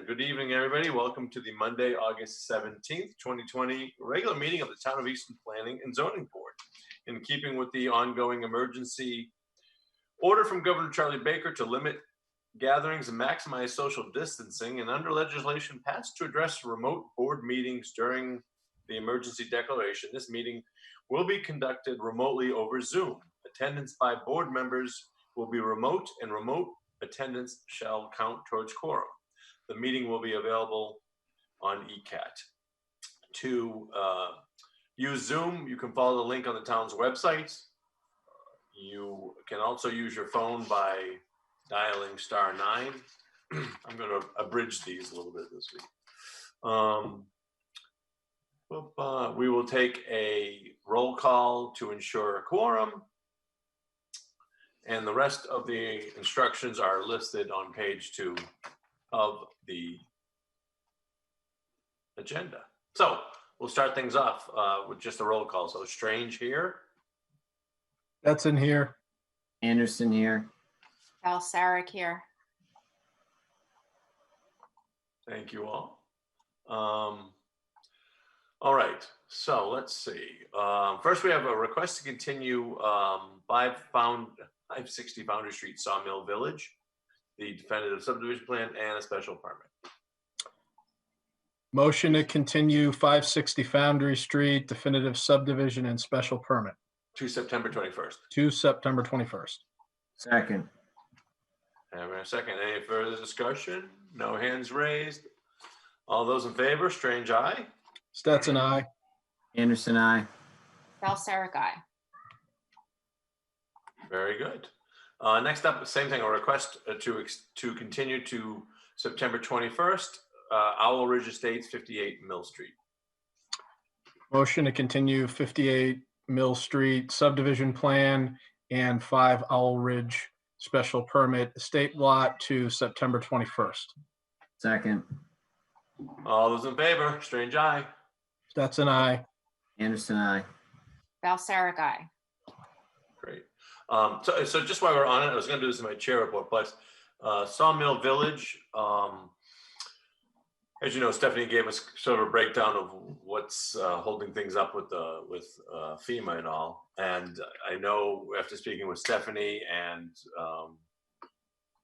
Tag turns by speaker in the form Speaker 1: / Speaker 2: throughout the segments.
Speaker 1: And good evening, everybody. Welcome to the Monday, August 17th, 2020 regular meeting of the Town of Easton Planning and Zoning Board. In keeping with the ongoing emergency order from Governor Charlie Baker to limit gatherings and maximize social distancing, and under legislation passed to address remote board meetings during the emergency declaration, this meeting will be conducted remotely over Zoom. Attendance by board members will be remote, and remote attendance shall count towards quorum. The meeting will be available on ECAT. To use Zoom, you can follow the link on the town's website. You can also use your phone by dialing *9. I'm going to abridge these a little bit this week. We will take a roll call to ensure a quorum. And the rest of the instructions are listed on page 2 of the agenda. So we'll start things off with just a roll call. So Strange here.
Speaker 2: That's in here.
Speaker 3: Anderson here.
Speaker 4: Balsaric here.
Speaker 1: Thank you all. All right, so let's see. First, we have a request to continue 560 Foundry Street, Sawmill Village, the definitive subdivision plan and a special permit.
Speaker 2: Motion to continue 560 Foundry Street, definitive subdivision and special permit
Speaker 1: To September 21st.
Speaker 2: to September 21st.
Speaker 3: Second.
Speaker 1: Have a second. Any further discussion? No hands raised. All those in favor, Strange, aye.
Speaker 2: Stetson, aye.
Speaker 3: Anderson, aye.
Speaker 4: Balsaric, aye.
Speaker 1: Very good. Next up, same thing, a request to continue to September 21st, Owl Ridge Estates, 58 Mill Street.
Speaker 2: Motion to continue 58 Mill Street subdivision plan and 5 Owl Ridge special permit estate lot to September 21st.
Speaker 3: Second.
Speaker 1: All those in favor, Strange, aye.
Speaker 2: Stetson, aye.
Speaker 3: Anderson, aye.
Speaker 4: Balsaric, aye.
Speaker 1: Great. So just while we're on it, I was going to do this in my chair report, but Sawmill Village, as you know, Stephanie gave us sort of a breakdown of what's holding things up with FEMA and all. And I know after speaking with Stephanie and a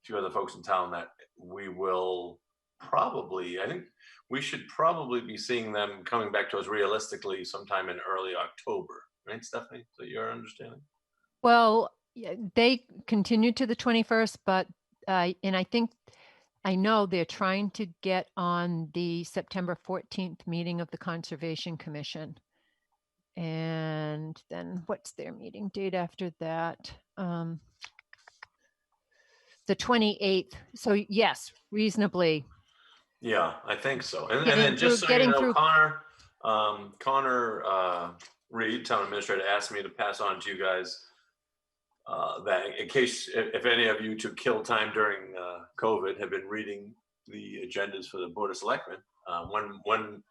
Speaker 1: few other folks in town that we will probably, I think we should probably be seeing them coming back to us realistically sometime in early October, right, Stephanie? So your understanding?
Speaker 5: Well, yeah, they continue to the 21st, but and I know they're trying to get on the September 14th meeting of the Conservation Commission. And then what's their meeting date after that? The 28th. So yes, reasonably.
Speaker 1: Yeah, I think so. And then just so you know, Connor Reed, town administrator, asked me to pass on to you guys that in case, if any of you to kill time during COVID have been reading the agendas for the Board of Selectmen, one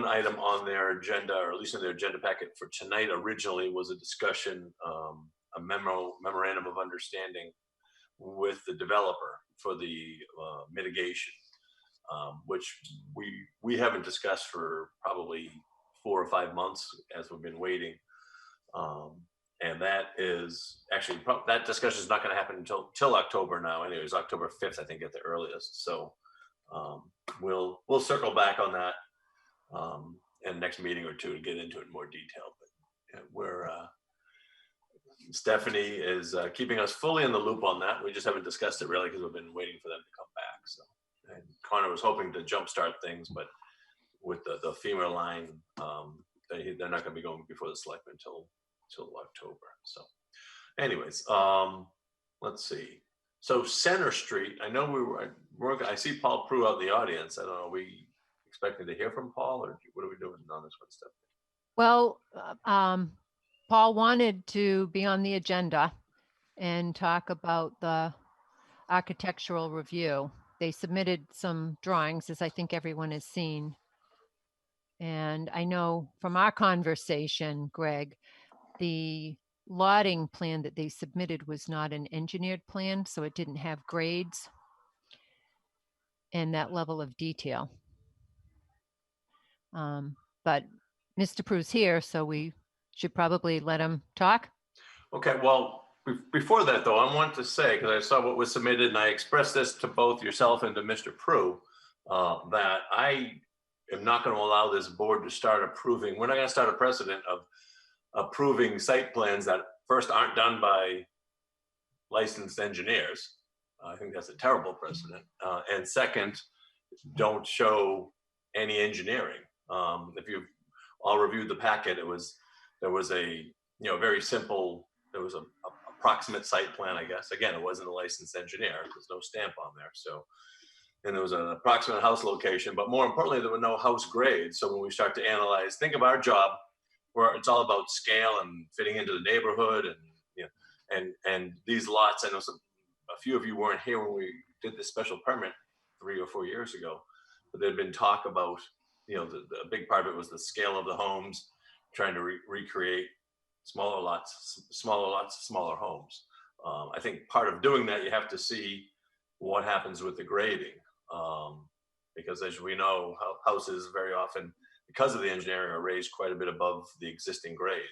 Speaker 1: item on their agenda, or at least in their agenda packet for tonight originally, was a discussion, a memorandum of understanding with the developer for the mitigation, which we haven't discussed for probably 4 or 5 months as we've been waiting. And that is actually, that discussion is not going to happen till October now. Anyways, October 5th, I think, at the earliest. So we'll circle back on that in the next meeting or two to get into it in more detail. But we're Stephanie is keeping us fully in the loop on that. We just haven't discussed it really because we've been waiting for them to come back. So, and Connor was hoping to jumpstart things, but with the FEMA line, they're not going to be going before the selectmen until October. So anyways, let's see. So Center Street, I know I see Paul Prue out in the audience. I don't know, are we expecting to hear from Paul, or what are we doing on this one, Stephanie?
Speaker 5: Well, Paul wanted to be on the agenda and talk about the architectural review. They submitted some drawings, as I think everyone has seen. And I know from our conversation, Greg, the lotting plan that they submitted was not an engineered plan, so it didn't have grades. and that level of detail. But Mr. Prue's here, so we should probably let him talk.
Speaker 1: Okay, well, before that though, I want to say, because I saw what was submitted and I expressed this to both yourself and to Mr. Prue, that I am not going to allow this board to start approving. We're not going to start a precedent of approving site plans that first aren't done by licensed engineers. I think that's a terrible precedent. And second, don't show any engineering. If you've all reviewed the packet, there was a very simple, there was a approximate site plan, I guess. Again, it wasn't a licensed engineer. There's no stamp on there. So, and there was an approximate house location, but more importantly, there were no house grades. So when we start to analyze, think of our job where it's all about scale and fitting into the neighborhood, and these lots. I know a few of you weren't here when we did this special permit 3 or 4 years ago, but there'd been talk about, the big part of it was the scale of the homes, trying to recreate smaller lots, smaller homes. I think part of doing that, you have to see what happens with the grading, because as we know, houses very often, because of the engineering, are raised quite a bit above the existing grade.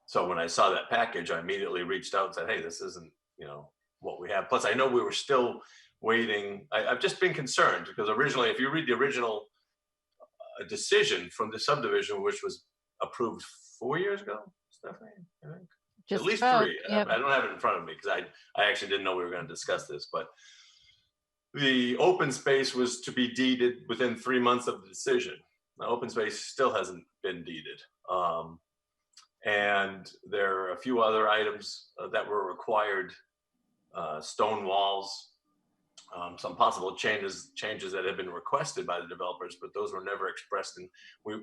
Speaker 1: So when I saw that package, I immediately reached out and said, hey, this isn't, what we have. Plus, I know we were still waiting. I've just been concerned because originally, if you read the original decision from the subdivision, which was approved 4 years ago, Stephanie, I think.
Speaker 5: Just
Speaker 1: at least
Speaker 5: about,
Speaker 1: 3.
Speaker 5: yep.
Speaker 1: I don't have it in front of me because I actually didn't know we were going to discuss this, but the open space was to be deeded within 3 months of the decision. Now, open space still hasn't been deeded. And there are a few other items that were required, stone walls, some possible changes that have been requested by the developers, but those were never expressed. And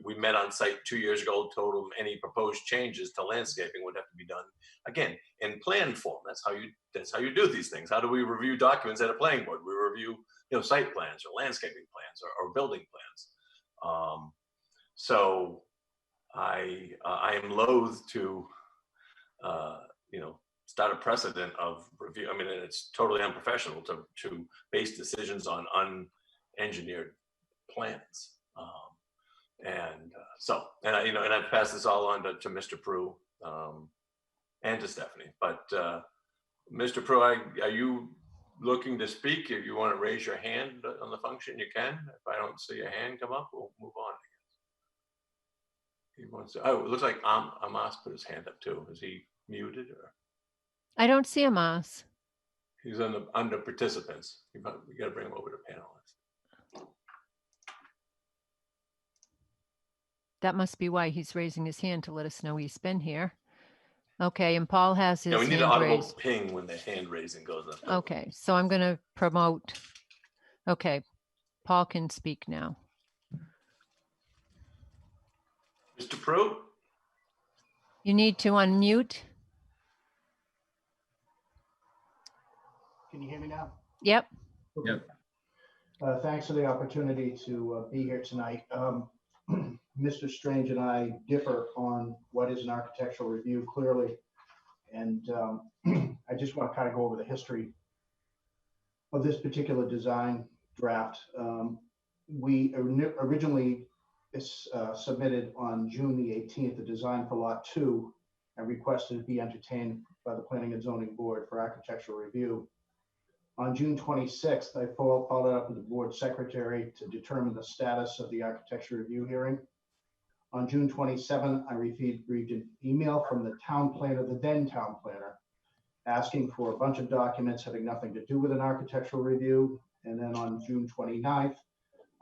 Speaker 1: we met on site 2 years ago, told them any proposed changes to landscaping would have to be done again in plan form. That's how you do these things. How do we review documents at a planning board? We review site plans or landscaping plans or building plans. So I am loath to start a precedent of review. I mean, it's totally unprofessional to base decisions on unengineered plans. And I've passed this all on to Mr. Prue and to Stephanie. But Mr. Prue, are you looking to speak? If you want to raise your hand on the function, you can. If I don't see a hand come up, we'll move on. He wants to. Oh, it looks like Amos put his hand up too. Is he muted or?
Speaker 5: I don't see Amos.
Speaker 1: He's under participants. We got to bring him over to panelists.
Speaker 5: That must be why he's raising his hand to let us know he's been here. Okay, and Paul has his
Speaker 1: Yeah, we need an
Speaker 5: hand
Speaker 1: audible
Speaker 5: raised.
Speaker 1: ping when the hand raising goes up.
Speaker 5: Okay, so I'm going to promote. Okay, Paul can speak now.
Speaker 1: Mr. Prue?
Speaker 5: You need to unmute.
Speaker 6: Can you hear me now?
Speaker 5: Yep.
Speaker 3: Yep.
Speaker 6: Thanks for the opportunity to be here tonight. Mr. Strange and I differ on what is an architectural review clearly. And I just want to kind of go over the history of this particular design draft. We originally submitted on June the 18th, the design for Lot 2 and requested it be entertained by the Planning and Zoning Board for architectural review. On June 26th, I followed up with the board secretary to determine the status of the architecture review hearing. On June 27th, I received an email from the town planner, the then town planner, asking for a bunch of documents having nothing to do with an architectural review. And then on June 29th,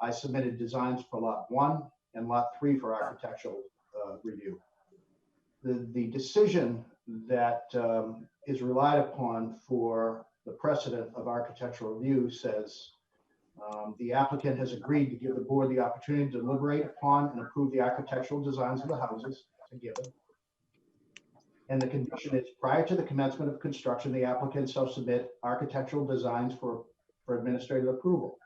Speaker 6: I submitted designs for Lot 1 and Lot 3 for architectural review. The decision that is relied upon for the precedent of architectural review says the applicant has agreed to give the board the opportunity to deliberate upon and approve the architectural designs of the houses. It's a given. And the condition is prior to the commencement of construction, the applicant shall submit architectural designs for administrative approval.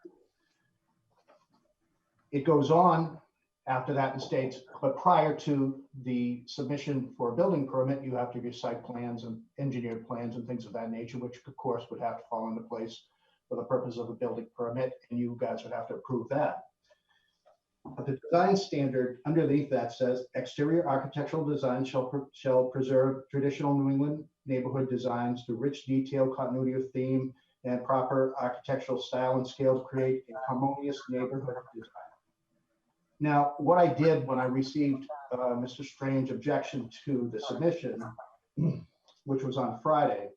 Speaker 6: It goes on after that and states, but prior to the submission for a building permit, you have to give site plans and engineered plans and things of that nature, which of course would have to fall into place for the purpose of a building permit, and you guys would have to approve that. But the design standard underneath that says exterior architectural design shall preserve traditional New England neighborhood designs through rich detail, continuity of theme, and proper architectural style and scale to create a harmonious neighborhood design. Now, what I did when I received Mr. Strange's objection to the submission, which was on Friday,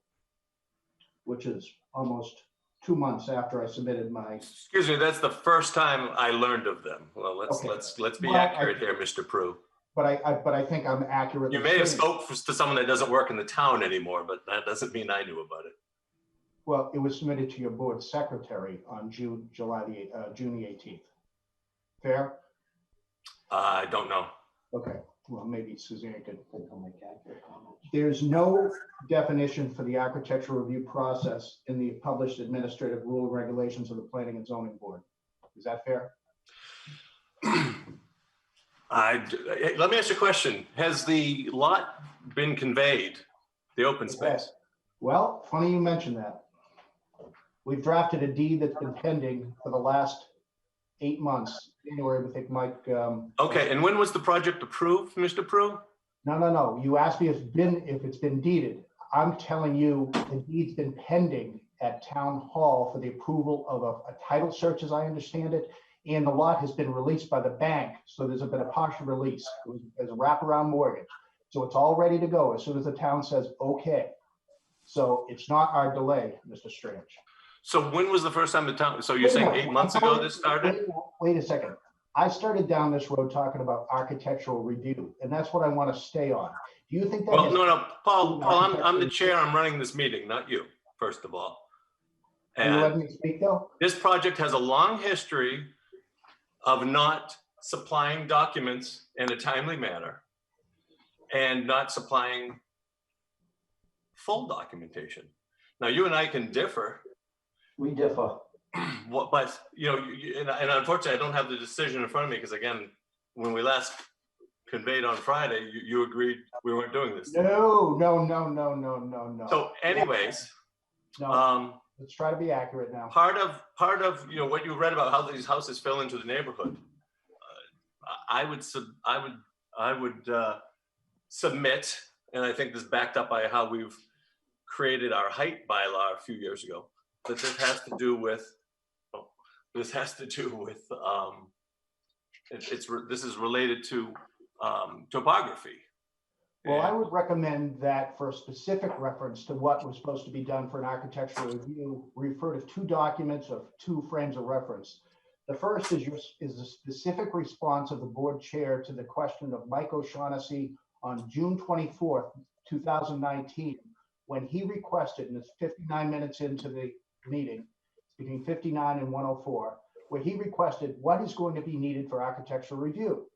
Speaker 6: which is almost 2 months after I submitted my.
Speaker 1: Excuse me, that's the first time I learned of them. Well, let's be
Speaker 6: Well,
Speaker 1: accurate here, Mr. Prue.
Speaker 6: But I think I'm accurate.
Speaker 1: You may have spoke to someone that doesn't work in the town anymore, but that doesn't mean I knew about it.
Speaker 6: Well, it was submitted to your board secretary on June the 18th. Fair?
Speaker 1: I don't know.
Speaker 6: Okay, well, maybe Suzanne could. There's no definition for the architectural review process in the published administrative rule and regulations of the Planning and Zoning Board. Is that fair?
Speaker 1: Let me ask you a question. Has the lot been conveyed, the open space?
Speaker 6: Well, funny you mentioned that. We've drafted a deed that's been pending for the last 8 months. January, we think Mike.
Speaker 1: Okay, and when was the project approved, Mr. Prue?
Speaker 6: No. You asked me if it's been deeded. I'm telling you, the deed's been pending at Town Hall for the approval of a title search, as I understand it, and the lot has been released by the bank. So there's been a partial release. It was as a wraparound mortgage. So it's all ready to go as soon as the town says, okay. So it's not our delay, Mr. Strange.
Speaker 1: So when was the first time the town, so you're saying 8 months ago this started?
Speaker 6: Wait a second. I started down this road talking about architectural review, and that's what I want to stay on. Do you think that?
Speaker 1: Well, no, Paul, I'm the chair. I'm running this meeting, not you, first of all.
Speaker 6: Are you letting me speak though?
Speaker 1: This project has a long history of not supplying documents in a timely manner and not supplying full documentation. Now, you and I can differ.
Speaker 6: We differ.
Speaker 1: But and unfortunately, I don't have the decision in front of me because, again, when we last conveyed on Friday, you agreed we weren't doing this.
Speaker 6: No.
Speaker 1: So, anyways,
Speaker 6: no. Let's try to be accurate now.
Speaker 1: Part of what you read about how these houses fell into the neighborhood, I would submit, and I think this is backed up by how we've created our height bylaw a few years ago, that this has to do with this is related to topography.
Speaker 6: Well, I would recommend that for a specific reference to what was supposed to be done for an architectural review, refer to 2 documents of 2 frames of reference. The first is the specific response of the board chair to the question of Mike O'Shaughnessy on June 24th, 2019, when he requested, and it's 59 minutes into the meeting, between 59 and 104, where he requested what is going to be needed for architectural review.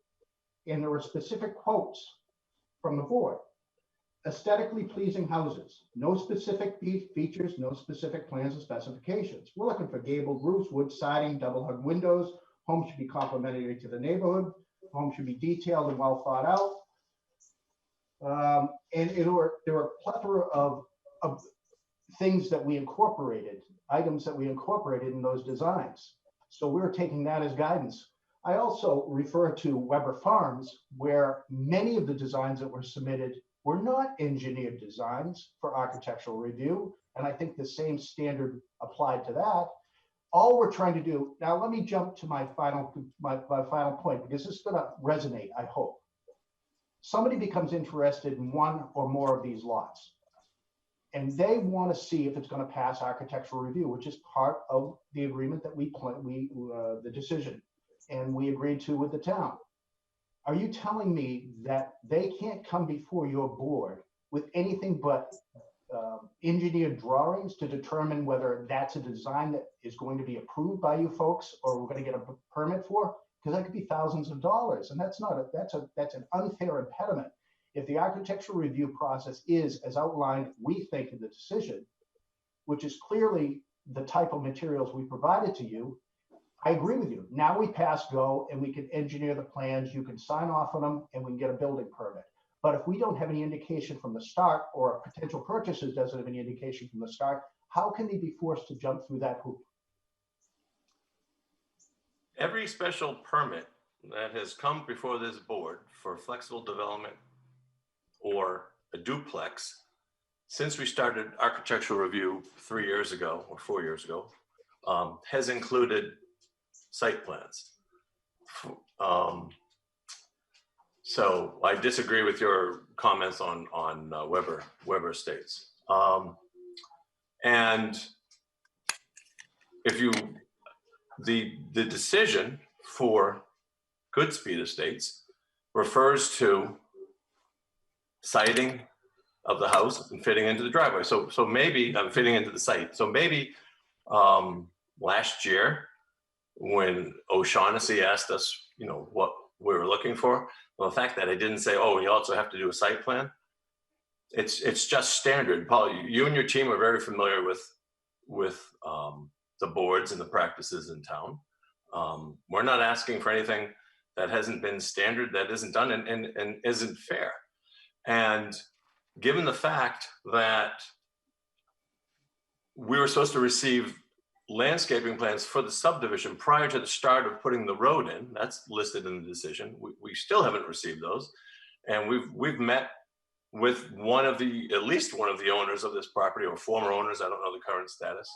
Speaker 6: And there were specific quotes from the board. Aesthetically pleasing houses, no specific features, no specific plans or specifications. We're looking for gabled roofs, wood siding, double hung windows. Homes should be complementary to the neighborhood. Homes should be detailed and well thought out. And there were a plethora of things that we incorporated, items that we incorporated in those designs. So we're taking that as guidance. I also refer to Weber Farms, where many of the designs that were submitted were not engineered designs for architectural review. And I think the same standard applied to that. All we're trying to do, now let me jump to my final point, because this is gonna resonate, I hope. Somebody becomes interested in one or more of these lots, and they want to see if it's going to pass architectural review, which is part of the agreement that the decision, and we agreed to with the town. Are you telling me that they can't come before your board with anything but engineered drawings to determine whether that's a design that is going to be approved by you folks, or we're going to get a permit for? Because that could be thousands of dollars, and that's an unfair impediment. If the architectural review process is, as outlined, we think in the decision, which is clearly the type of materials we provided to you, I agree with you. Now we pass go and we can engineer the plans, you can sign off on them, and we can get a building permit. But if we don't have any indication from the start, or a potential purchaser doesn't have any indication from the start, How can they be forced to jump through that hoop?
Speaker 1: Every special permit that has come before this board for flexible development or a duplex, since we started architectural review 3 years ago or 4 years ago, has included site plans. So I disagree with your comments on Weber Estates. And if you, the decision for Goodspeed Estates refers to siting of the house and fitting into the driveway. So maybe I'm fitting into the site. So maybe last year when O'Shaughnessy asked us, you know, what we were looking for, well, the fact that I didn't say, oh, you also have to do a site plan, it's just standard. Paul, you and your team are very familiar with the boards and the practices in town. We're not asking for anything that hasn't been standard, that isn't done and isn't fair. And given the fact that we were supposed to receive landscaping plans for the subdivision prior to the start of putting the road in, that's listed in the decision. We still haven't received those. And we've met with at least one of the owners of this property, or former owners, I don't know the current status,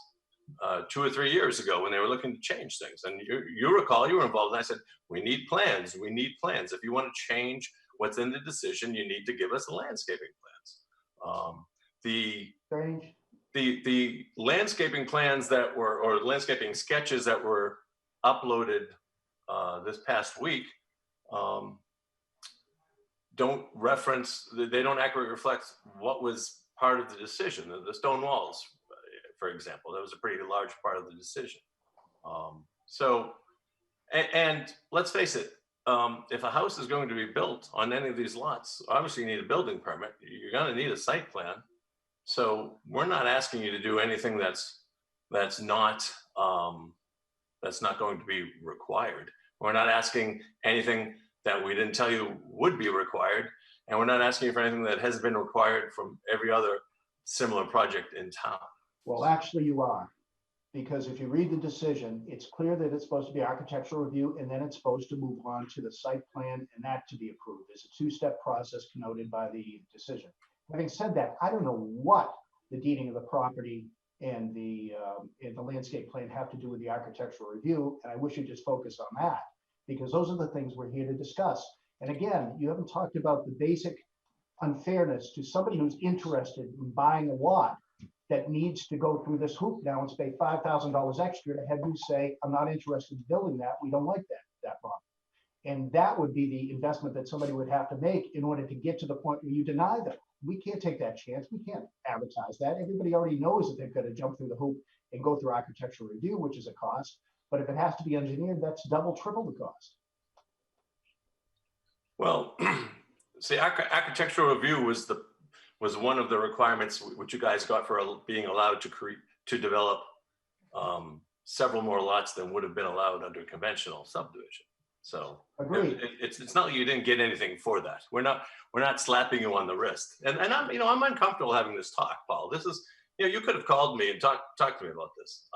Speaker 1: 2 or 3 years ago when they were looking to change things. And you recall, you were involved, and I said, we need plans, we need plans. If you want to change what's in the decision, you need to give us the landscaping plans. The landscaping plans that were, or landscaping sketches that were uploaded this past week don't reference, they don't accurately reflect what was part of the decision. The stone walls, for example, that was a pretty large part of the decision. And let's face it, if a house is going to be built on any of these lots, obviously you need a building permit. You're going to need a site plan. So we're not asking you to do anything that's not going to be required. We're not asking anything that we didn't tell you would be required, and we're not asking you for anything that has been required from every other similar project in town.
Speaker 6: Well, actually you are, because if you read the decision, it's clear that it's supposed to be architectural review, and then it's supposed to move on to the site plan and that to be approved. There's a 2-step process connoted by the decision. Having said that, I don't know what the deeding of the property and the landscape plan have to do with the architectural review, and I wish you'd just focus on that, because those are the things we're here to discuss. And again, you haven't talked about the basic unfairness to somebody who's interested in buying a lot that needs to go through this hoop now and pay $5,000 extra to have you say, I'm not interested in building that. We don't like that property. And that would be the investment that somebody would have to make in order to get to the point where you deny them. We can't take that chance. We can't advertise that. Everybody already knows that they've got to jump through the hoop and go through architectural review, which is a cost. But if it has to be engineered, that's double, triple the cost.
Speaker 1: Well, see, architectural review was one of the requirements which you guys got for being allowed to develop several more lots than would have been allowed under conventional subdivision. So
Speaker 6: agreed.
Speaker 1: It's not like you didn't get anything for that. We're not slapping you on the wrist. And I'm uncomfortable having this talk, Paul. This is, you could have called me and talked to me about this.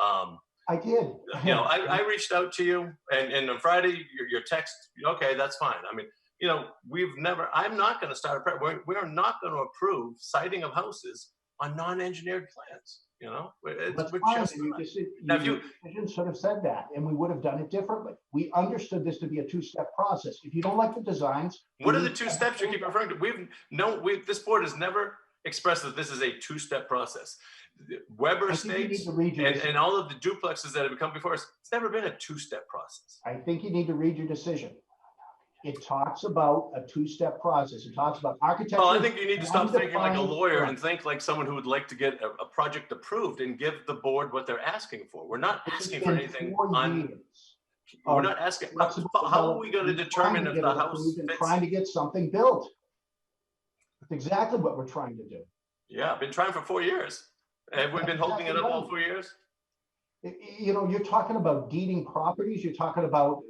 Speaker 6: I did.
Speaker 1: I reached out to you, and on Friday your text. Okay, that's fine. I mean, I'm not going to start we're not going to approve siting of houses on non-engineered plans.
Speaker 6: That's fine. You sort of said that, and we would have done it differently. We understood this to be a 2-step process. If you don't like the designs,
Speaker 1: what are the 2 steps you keep referring to? This board has never expressed that this is a 2-step process. Weber Estates and all of the duplexes that have come before us, it's never been a 2-step process.
Speaker 6: I think you need to read your decision. It talks about a 2-step process. It talks about architecture.
Speaker 1: Well, I think you need to stop thinking like a lawyer and think like someone who would like to get a project approved and give the board what they're asking for. We're not asking for anything we're not asking. How are we going to determine if the house fits?
Speaker 6: Trying to get something built. That's exactly what we're trying to do.
Speaker 1: Yeah, I've been trying for 4 years. Have we been holding it up all 4 years?
Speaker 6: You're talking about deeding properties. You're talking about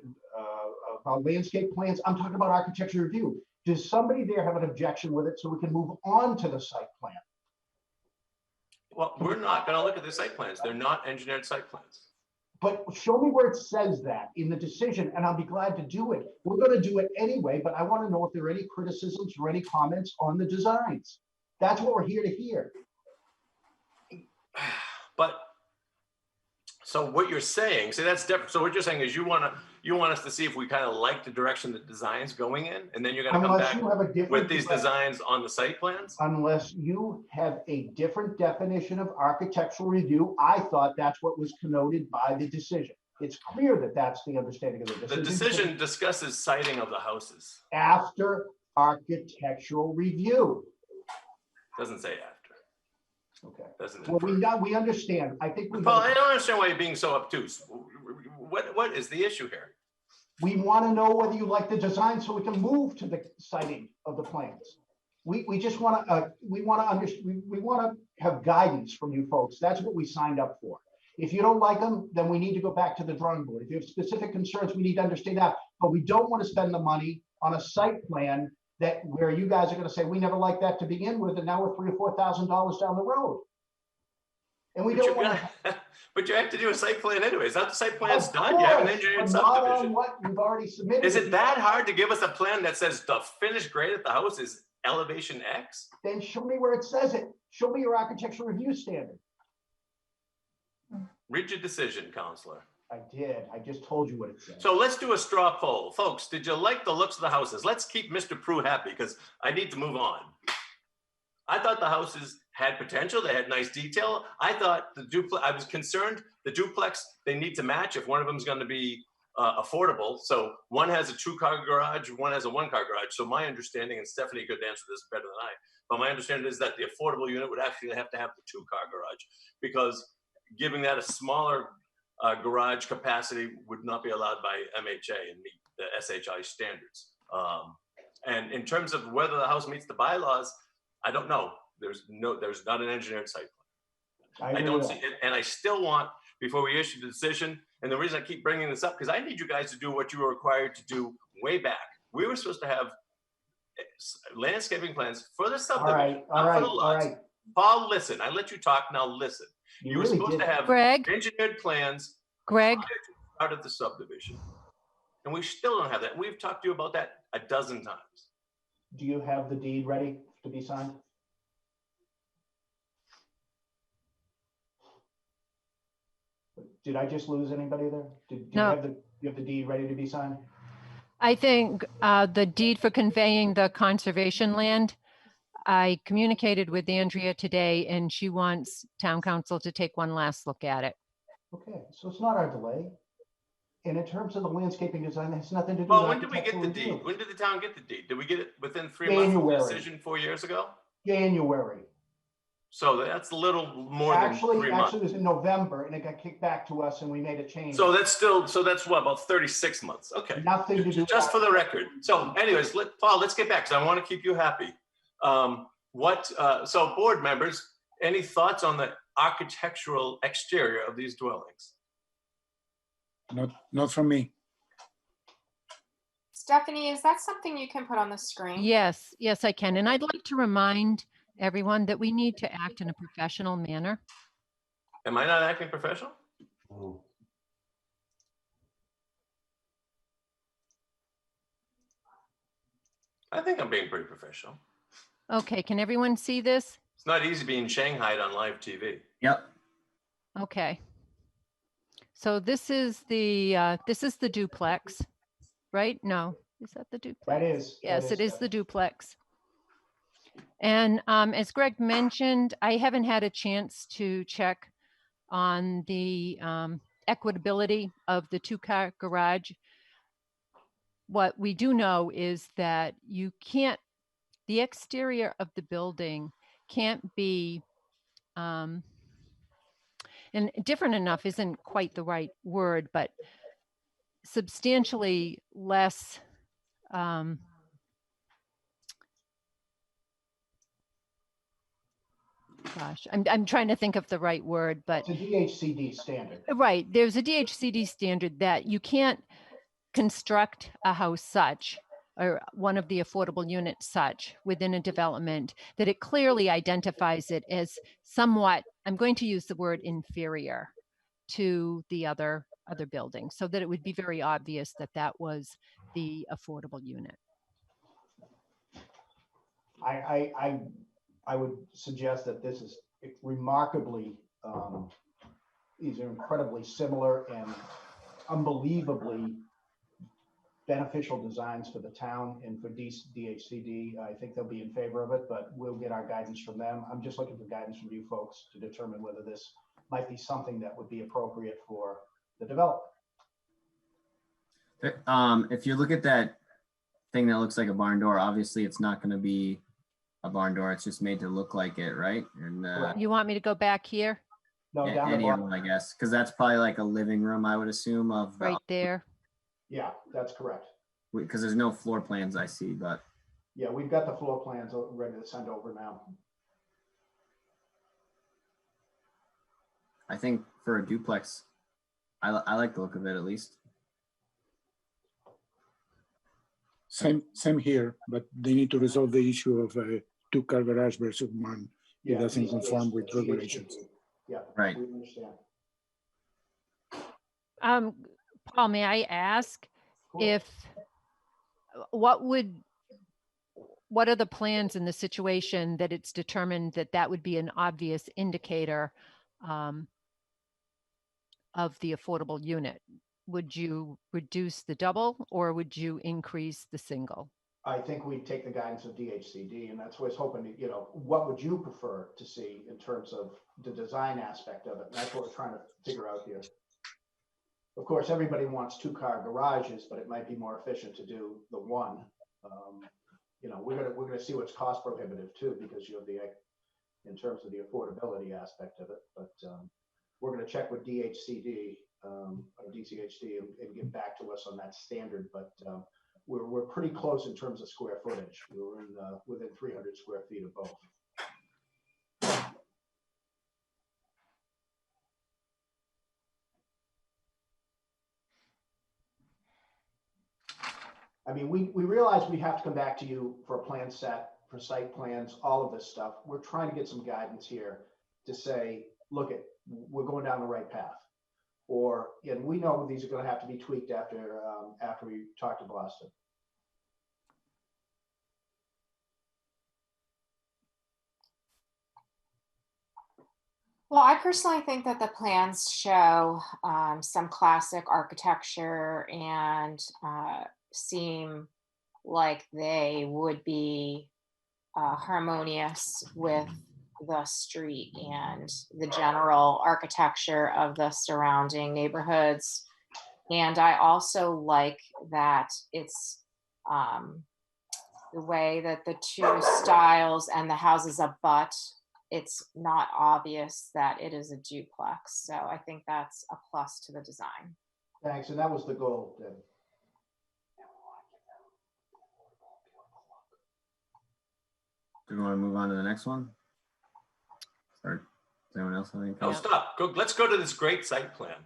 Speaker 6: landscape plans. I'm talking about architecture review. Does somebody there have an objection with it so we can move on to the site plan?
Speaker 1: Well, we're not gonna look at the site plans. They're not engineered site plans.
Speaker 6: But show me where it says that in the decision, and I'll be glad to do it. We're gonna do it anyway, but I want to know if there are any criticisms or any comments on the designs. That's what we're here to hear.
Speaker 1: But, so what you're saying, see, that's different. So what you're saying is you want us to see if we kind of like the direction the design's going in, and then you're gonna come
Speaker 6: Unless
Speaker 1: back
Speaker 6: you have a different.
Speaker 1: with these designs on the site plans?
Speaker 6: Unless you have a different definition of architectural review, I thought that's what was connoted by the decision. It's clear that that's the understanding of the decision.
Speaker 1: The decision discusses siting of the houses.
Speaker 6: After architectural review.
Speaker 1: Doesn't say after.
Speaker 6: Okay.
Speaker 1: Doesn't
Speaker 6: Well,
Speaker 1: infer.
Speaker 6: we understand. I think we,
Speaker 1: Paul, I don't understand why you're being so obtuse. What is the issue here?
Speaker 6: we want to know whether you like the design so we can move to the citing of the plans. We just want to, we want to have guidance from you folks. That's what we signed up for. If you don't like them, then we need to go back to the drawing board. If you have specific concerns, we need to understand that. But we don't want to spend the money on a site plan that where you guys are going to say, we never liked that to begin with, and now we're $3,000 or $4,000 down the road. And we don't want to.
Speaker 1: But you have to do a site plan anyway. It's not the site plan's done. You have an engineered subdivision.
Speaker 6: What you've already submitted.
Speaker 1: Is it that hard to give us a plan that says the finished grade at the house is elevation X?
Speaker 6: Then show me where it says it. Show me your architectural review standard.
Speaker 1: Read your decision, counselor.
Speaker 6: I did. I just told you what it said.
Speaker 1: So let's do a straw poll. Folks, did you like the looks of the houses? Let's keep Mr. Prue happy because I need to move on. I thought the houses had potential. They had nice detail. I thought the duplex, I was concerned the duplex, they need to match if one of them is going to be affordable. So one has a 2-car garage, one has a 1-car garage. So my understanding, and Stephanie could answer this better than I, but my understanding is that the affordable unit would actually have to have the 2-car garage because giving that a smaller garage capacity would not be allowed by MHA and meet the SHI standards. And in terms of whether the house meets the bylaws, I don't know. There's not an engineered site plan. I don't see it, and I still want, before we issue the decision, and the reason I keep bringing this up, because I need you guys to do what you were required to do way back. We were supposed to have landscaping plans for the subdivision, not for the lots. Paul, listen, I let you talk, now listen. You were supposed to have
Speaker 5: Greg,
Speaker 1: engineered plans
Speaker 5: Greg,
Speaker 1: out of the subdivision. And we still don't have that. We've talked to you about that a dozen times.
Speaker 6: Do you have the deed ready to be signed? Did I just lose anybody there? Do
Speaker 5: No.
Speaker 6: you have the deed ready to be signed?
Speaker 5: I think the deed for conveying the conservation land, I communicated with Andrea today and she wants town council to take one last look at it.
Speaker 6: Okay, so it's not our delay. And in terms of the landscaping design, it has nothing to do with.
Speaker 1: Well, when did we get the
Speaker 6: architectural
Speaker 1: deed? When did the town get the deed? Did we get it within 3
Speaker 6: January.
Speaker 1: months of the decision 4 years ago?
Speaker 6: January.
Speaker 1: So that's a little more than 3
Speaker 6: Actually,
Speaker 1: months.
Speaker 6: it was in November and it got kicked back to us and we made a change.
Speaker 1: So that's what, about 36 months? Okay.
Speaker 6: Nothing to do.
Speaker 1: Just for the record. So anyways, Paul, let's get back because I want to keep you happy. So board members, any thoughts on the architectural exterior of these dwellings?
Speaker 7: Not from me.
Speaker 4: Stephanie, is that something you can put on the screen?
Speaker 5: Yes, yes, I can. And I'd like to remind everyone that we need to act in a professional manner.
Speaker 1: Am I not acting professional? I think I'm being pretty professional.
Speaker 5: Okay, can everyone see this?
Speaker 1: It's not easy being shanghaied on live TV.
Speaker 3: Yep.
Speaker 5: Okay. So this is the duplex, right? No, is that the duplex?
Speaker 6: That is.
Speaker 5: Yes, it is the duplex. And as Greg mentioned, I haven't had a chance to check on the equitability of the 2-car garage. What we do know is that the exterior of the building can't be, and different enough isn't quite the right word, but substantially less gosh, I'm trying to think of the right word, but
Speaker 6: It's a DHCD standard.
Speaker 5: right, there's a DHCD standard that you can't construct a house such, or one of the affordable units such within a development that it clearly identifies it as somewhat, I'm going to use the word inferior to the other buildings, so that it would be very obvious that that was the affordable unit.
Speaker 6: I would suggest that this is remarkably, these are incredibly similar and unbelievably beneficial designs for the town and for DHCD. I think they'll be in favor of it, but we'll get our guidance from them. I'm just looking for guidance from you folks to determine whether this might be something that would be appropriate for the developer.
Speaker 3: If you look at that thing that looks like a barn door, obviously it's not going to be a barn door. It's just made to look like it, right? And
Speaker 6: Correct.
Speaker 5: You want me to go back here?
Speaker 6: No, down the
Speaker 3: any of
Speaker 6: bottom.
Speaker 3: them, I guess, because that's probably like a living room, I would assume, of
Speaker 5: Right there.
Speaker 6: Yeah, that's correct.
Speaker 3: because there's no floor plans I see, but
Speaker 6: Yeah, we've got the floor plans ready to send over now.
Speaker 3: I think for a duplex, I like the look of it at least.
Speaker 7: Same here, but they need to resolve the issue of a two-car garage versus one. It doesn't conform with regulations.
Speaker 6: Yeah,
Speaker 3: Right.
Speaker 6: we understand.
Speaker 5: Paul, may I ask
Speaker 6: Cool.
Speaker 5: if, what are the plans in the situation that it's determined that that would be an obvious indicator of the affordable unit? Would you reduce the double or would you increase the single?
Speaker 6: I think we'd take the guidance of DHCD, and that's what I was hoping to, what would you prefer to see in terms of the design aspect of it? And that's what we're trying to figure out here. Of course, everybody wants two-car garages, but it might be more efficient to do the one. We're gonna see what's cost prohibitive too, because you have in terms of the affordability aspect of it. But we're gonna check with DHCD or DCHD and get back to us on that standard. But we're pretty close in terms of square footage. We're within 300 square feet of both. I mean, we realize we have to come back to you for a plan set, for site plans, all of this stuff. We're trying to get some guidance here to say, look, we're going down the right path. And we know these are going to have to be tweaked after we talk to Boston.
Speaker 4: Well, I personally think that the plans show some classic architecture and seem like they would be harmonious with the street and the general architecture of the surrounding neighborhoods. And I also like that it's the way that the two styles and the houses abut. It's not obvious that it is a duplex. So I think that's a plus to the design.
Speaker 6: Thanks, and that was the goal, Deb.
Speaker 3: Do we want to move on to the next one? Or does anyone else have anything?
Speaker 1: No, stop. Let's go to this great site plan.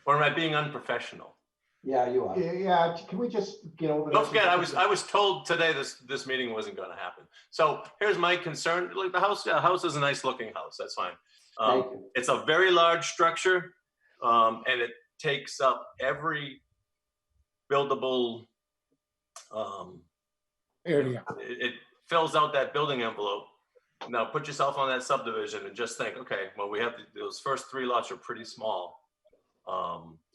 Speaker 1: Or am I being unprofessional?
Speaker 8: Yeah, you are.
Speaker 6: Yeah, can we just get over
Speaker 1: Don't
Speaker 6: this?
Speaker 1: forget, I was told today this meeting wasn't going to happen. So here's my concern. Like the house is a nice looking house. That's fine.
Speaker 8: Thank you.
Speaker 1: It's a very large structure, and it takes up every buildable
Speaker 7: Area.
Speaker 1: It fills out that building envelope. Now put yourself on that subdivision and just think, okay, well, we have those first 3 lots are pretty small.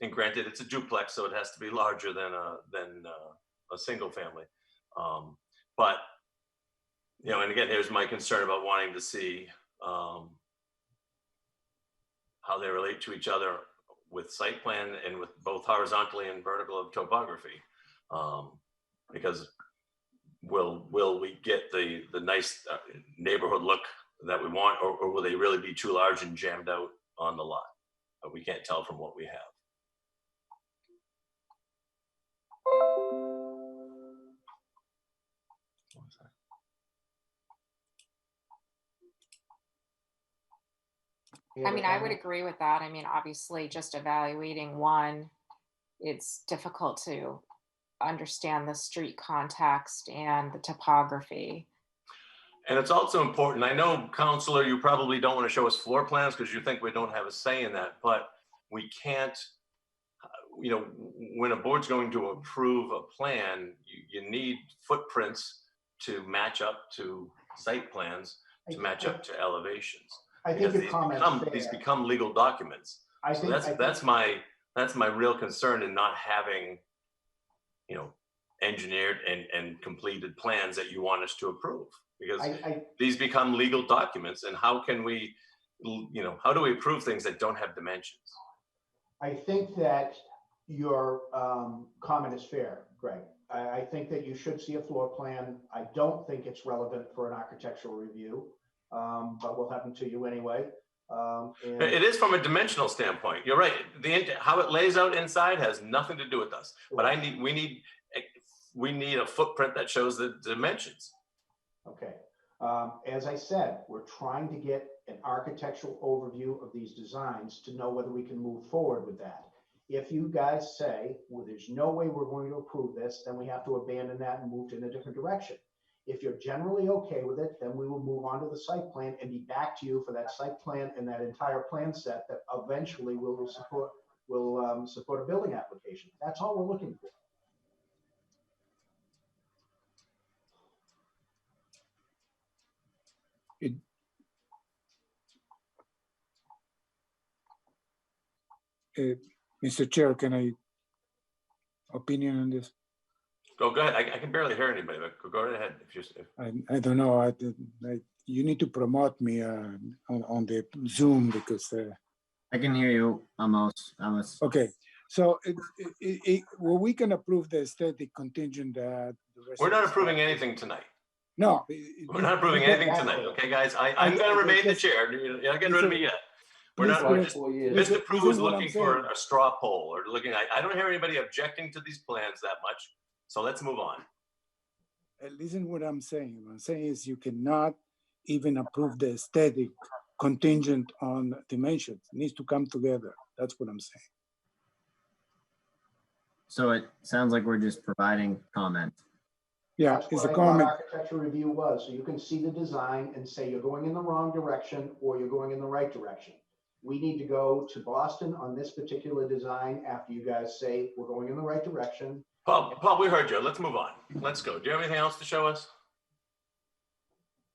Speaker 1: And granted, it's a duplex, so it has to be larger than a single family. But and again, here's my concern about wanting to see how they relate to each other with site plan and with both horizontally and vertical of topography. Because will we get the nice neighborhood look that we want, or will they really be too large and jammed out on the lot? We can't tell from what we have.
Speaker 4: I mean, I would agree with that. I mean, obviously, just evaluating one, it's difficult to understand the street context and the topography.
Speaker 1: And it's also important, I know, Counselor, you probably don't want to show us floor plans because you think we don't have a say in that, but we can't, you know, when a board's going to approve a plan, you need footprints to match up to site plans, to match up to elevations.
Speaker 6: I think
Speaker 1: Because
Speaker 6: your comments
Speaker 1: these
Speaker 6: there.
Speaker 1: become legal documents.
Speaker 6: I
Speaker 1: So
Speaker 6: think
Speaker 1: that's my real concern in not having, you know, engineered and completed plans that you want us to approve, because these become legal documents, and how can we, you know, how do we approve things that don't have dimensions?
Speaker 6: I think that your comment is fair, Greg. I think that you should see a floor plan. I don't think it's relevant for an architectural review, but we'll have them to you anyway.
Speaker 1: It is from a dimensional standpoint. You're right. How it lays out inside has nothing to do with us. But we need a footprint that shows the dimensions.
Speaker 6: Okay. As I said, we're trying to get an architectural overview of these designs to know whether we can move forward with that. If you guys say, well, there's no way we're going to approve this, then we have to abandon that and move in a different direction. If you're generally okay with it, then we will move on to the site plan and be back to you for that site plan and that entire plan set that eventually will support a building application. That's all we're looking for.
Speaker 7: Mr. Chair, can I opinion on this?
Speaker 1: Go ahead. I can barely hear anybody, but go right ahead.
Speaker 7: I don't know. You need to promote me on the Zoom because.
Speaker 3: I can hear you, Amos.
Speaker 7: Okay, so well, we can approve the aesthetic contingent.
Speaker 1: We're not approving anything tonight.
Speaker 7: No,
Speaker 1: we're not approving anything tonight. Okay, guys, I'm going to remain the chair. You're not getting rid of me yet. We're just, Mr. Prue is looking for a straw poll or looking, I don't hear anybody objecting to these plans that much. So let's move on.
Speaker 7: Listen what I'm saying. What I'm saying is you cannot even approve the aesthetic contingent on dimensions. It needs to come together. That's what I'm saying.
Speaker 3: So it sounds like we're just providing comment.
Speaker 7: Yeah,
Speaker 6: That's
Speaker 7: it's
Speaker 6: what
Speaker 7: a
Speaker 6: I
Speaker 7: comment.
Speaker 6: thought architecture review was. So you can see the design and say you're going in the wrong direction or you're going in the right direction. We need to go to Boston on this particular design after you guys say we're going in the right direction.
Speaker 1: Paul, we heard you. Let's move on. Let's go. Do you have anything else to show us?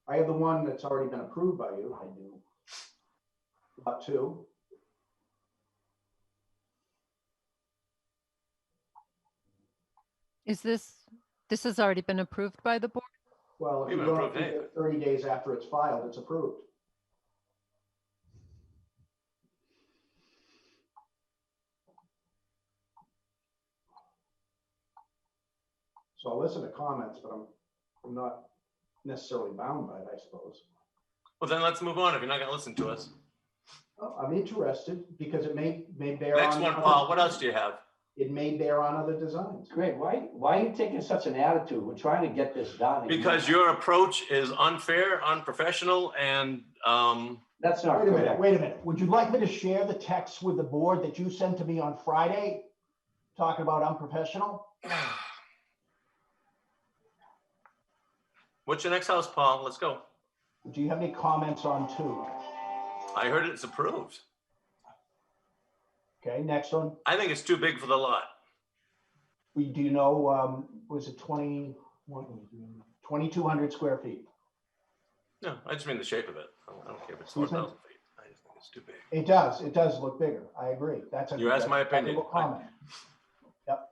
Speaker 6: I have the one that's already been approved by you. I do. Lot 2.
Speaker 5: This has already been approved by the board?
Speaker 6: Well, if you go 30 days after it's filed, it's approved. So I'll listen to comments, but I'm not necessarily bound by it, I suppose.
Speaker 1: Well, then let's move on if you're not going to listen to us.
Speaker 6: Oh, I'm interested because it may bear
Speaker 1: Next
Speaker 6: on.
Speaker 1: one, Paul, what else do you have?
Speaker 6: It may bear on other designs.
Speaker 8: Greg, why are you taking such an attitude? We're trying to get this done.
Speaker 1: Because your approach is unfair, unprofessional, and
Speaker 8: that's not
Speaker 6: Wait a minute,
Speaker 8: correct.
Speaker 6: wait a minute. Would you like me to share the text with the board that you sent to me on Friday, talking about unprofessional?
Speaker 1: What's your next house, Paul? Let's go.
Speaker 6: Do you have any comments on 2?
Speaker 1: I heard it's approved.
Speaker 6: Okay, next one.
Speaker 1: I think it's too big for the lot.
Speaker 6: Do you know, was it 2,200 square feet?
Speaker 1: No, I just mean the shape of it. I don't care if it's 4,000 feet. I just think it's too big.
Speaker 6: It does look bigger. I agree.
Speaker 1: You asked my opinion.
Speaker 6: Comment. Yep.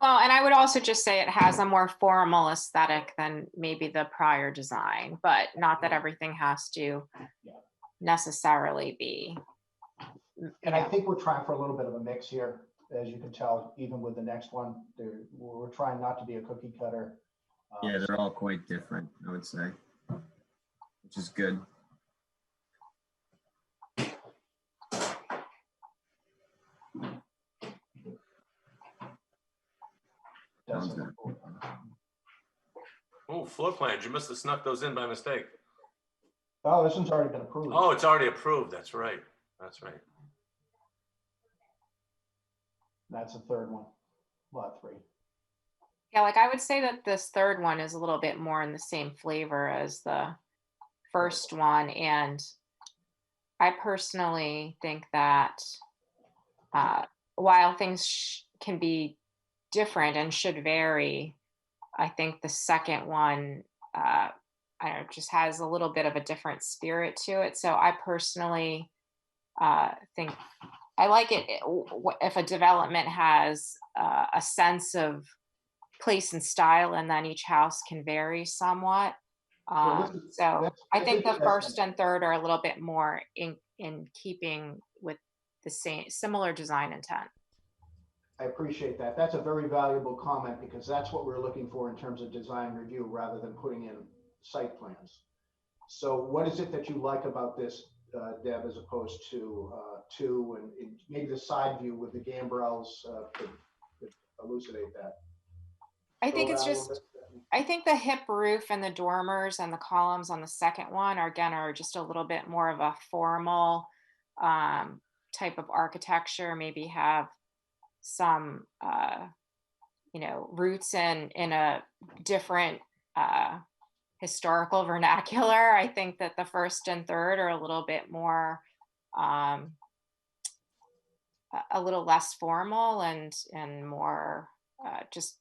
Speaker 4: Well, and I would also just say it has a more formal aesthetic than maybe the prior design, but not that everything has to necessarily be.
Speaker 6: And I think we're trying for a little bit of a mix here, as you can tell, even with the next one. We're trying not to be a cookie cutter.
Speaker 3: Yeah, they're all quite different, I would say, which is good. Sounds good.
Speaker 1: Oh, floor plans. You must have snuck those in by mistake.
Speaker 6: Oh, this one's already been approved.
Speaker 1: Oh, it's already approved. That's right. That's right.
Speaker 6: That's the third one, lot 3.
Speaker 4: Yeah, like I would say that this third one is a little bit more in the same flavor as the first one. And I personally think that uh, while things can be different and should vary, I think the second one, I don't know, just has a little bit of a different spirit to it. So I personally think I like it if a development has a sense of place and style, and then each house can vary somewhat.
Speaker 6: Well,
Speaker 4: So I think the
Speaker 6: that's-
Speaker 4: first and third are a little bit more in keeping with the similar design intent.
Speaker 6: I appreciate that. That's a very valuable comment because that's what we're looking for in terms of design review rather than putting in site plans. So what is it that you like about this, Deb, as opposed to two and maybe the side view with the gambrels could elucidate that?
Speaker 4: I think
Speaker 6: Go
Speaker 4: it's
Speaker 6: down a little
Speaker 4: just,
Speaker 6: bit.
Speaker 4: I think the hip roof and the dormers and the columns on the second one are just a little bit more of a formal type of architecture, maybe have some roots in a different historical vernacular. I think that the first and third are a little bit more a little less formal and more just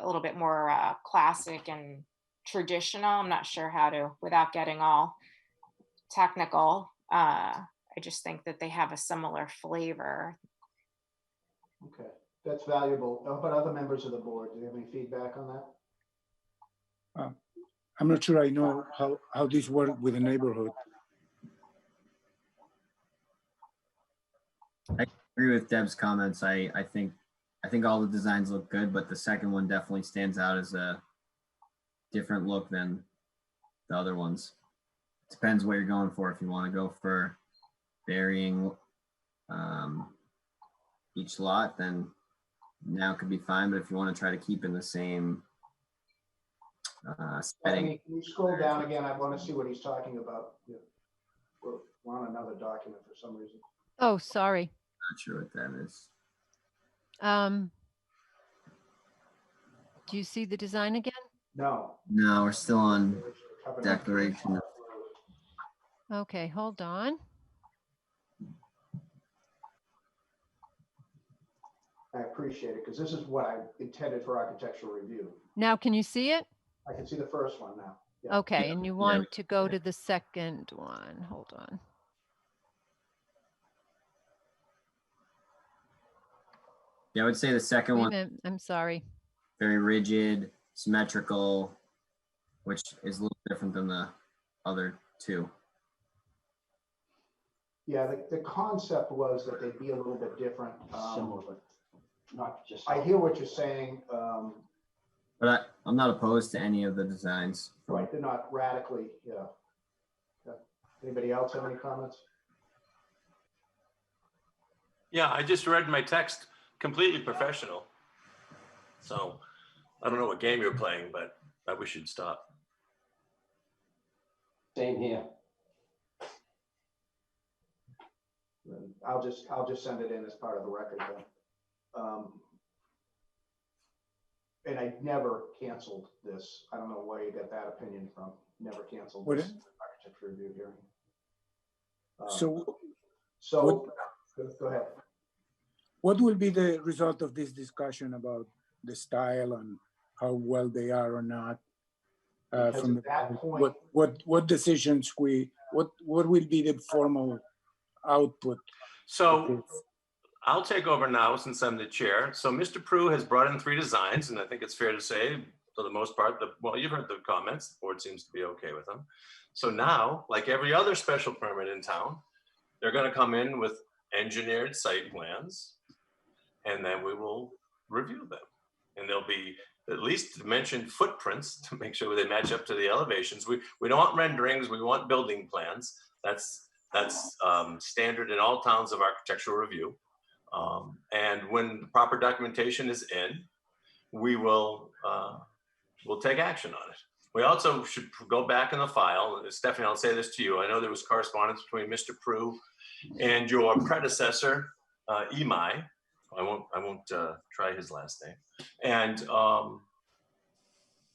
Speaker 4: a little bit more classic and traditional. I'm not sure how to, without getting all technical. I just think that they have a similar flavor.
Speaker 6: Okay, that's valuable. How about other members of the board? Do you have any feedback on that?
Speaker 7: I'm not sure I know how this works with the neighborhood.
Speaker 3: I agree with Deb's comments. I think all the designs look good, but the second one definitely stands out as a different look than the other ones. Depends what you're going for. If you want to go for varying each lot, then now could be fine. But if you want to try to keep in the same setting.
Speaker 6: Can you scroll down again? I want to see what he's talking about. Yeah. We're on another document for some reason.
Speaker 5: Oh, sorry.
Speaker 3: Not sure what that is.
Speaker 5: Do you see the design again?
Speaker 6: No.
Speaker 3: No, we're still on declaration.
Speaker 5: Okay, hold on.
Speaker 6: I appreciate it because this is what I intended for architectural review.
Speaker 5: Now, can you see it?
Speaker 6: I can see the first one now. Yeah.
Speaker 5: Okay, and you want to go to the second one. Hold on.
Speaker 3: Yeah, I would say the second
Speaker 5: Wait a
Speaker 3: one,
Speaker 5: minute, I'm sorry.
Speaker 3: very rigid, symmetrical, which is a little different than the other two.
Speaker 6: Yeah, the concept was that they'd be a little bit different.
Speaker 8: Similar, but not just.
Speaker 6: I hear what you're saying.
Speaker 3: But I'm not opposed to any of the designs.
Speaker 6: Right, they're not radically, yeah. Anybody else have any comments?
Speaker 1: Yeah, I just read my text, completely professional. So I don't know what game you're playing, but I wish you'd stop.
Speaker 8: Same here.
Speaker 6: I'll just send it in as part of the record then. And I never canceled this. I don't know where you got that opinion from. Never canceled this architecture review hearing. So go ahead.
Speaker 7: What will be the result of this discussion about the style and how well they are or not? From
Speaker 6: that point,
Speaker 7: what decisions what will be the formal output?
Speaker 1: So I'll take over now since I'm the chair. So Mr. Prue has brought in 3 designs, and I think it's fair to say, for the most part, well, you've heard the comments. The board seems to be okay with them. So now, like every other special permit in town, they're going to come in with engineered site plans, and then we will review them. And there'll be at least dimensioned footprints to make sure they match up to the elevations. We don't want renderings. We want building plans. That's standard in all towns of architectural review. And when the proper documentation is in, we'll take action on it. We also should go back in the file. Stephanie, I'll say this to you. I know there was correspondence between Mr. Prue and your predecessor, Imai, I won't try his last name. And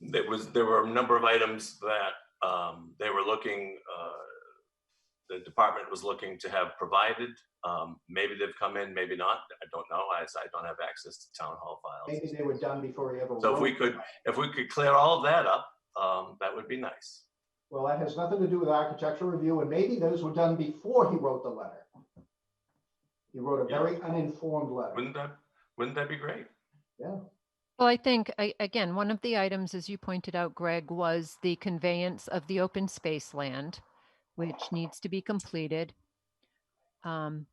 Speaker 1: there were a number of items that they were looking, the department was looking to have provided. Maybe they've come in, maybe not. I don't know, as I don't have access to town hall files.
Speaker 6: Maybe they were done before he ever
Speaker 1: So
Speaker 6: wrote.
Speaker 1: if we could clear all of that up, that would be nice.
Speaker 6: Well, that has nothing to do with architectural review, and maybe those were done before he wrote the letter. He wrote a very uninformed letter.
Speaker 1: Wouldn't that be great?
Speaker 6: Yeah.
Speaker 5: Well, I think, again, one of the items, as you pointed out, Greg, was the conveyance of the open space land, which needs to be completed. And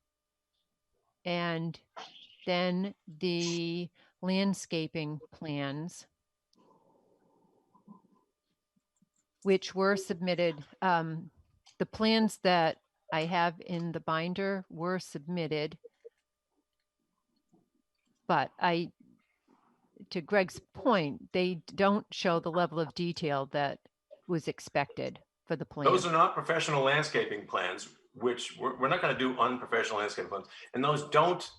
Speaker 5: then the landscaping plans, which were submitted. The plans that I have in the binder were submitted. But to Greg's point, they don't show the level of detail that was expected for the plan.
Speaker 1: Those are not professional landscaping plans, which we're not going to do unprofessional landscaping plans. And those don't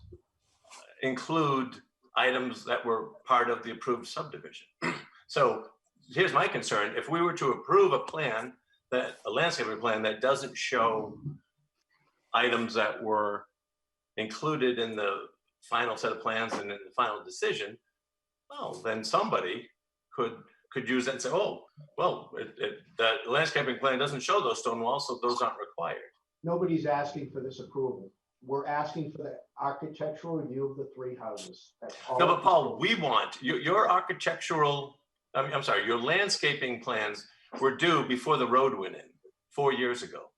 Speaker 1: include items that were part of the approved subdivision. So here's my concern. If we were to approve a landscaping plan that doesn't show items that were included in the final set of plans and in the final decision, well, then somebody could use that and say, oh, well, that landscaping plan doesn't show those stone walls, so those aren't required.
Speaker 6: Nobody's asking for this approval. We're asking for the architectural review of the three houses. That's all.
Speaker 1: No, but Paul, we want your architectural, I'm sorry, your landscaping plans were due before the road went in 4 years ago.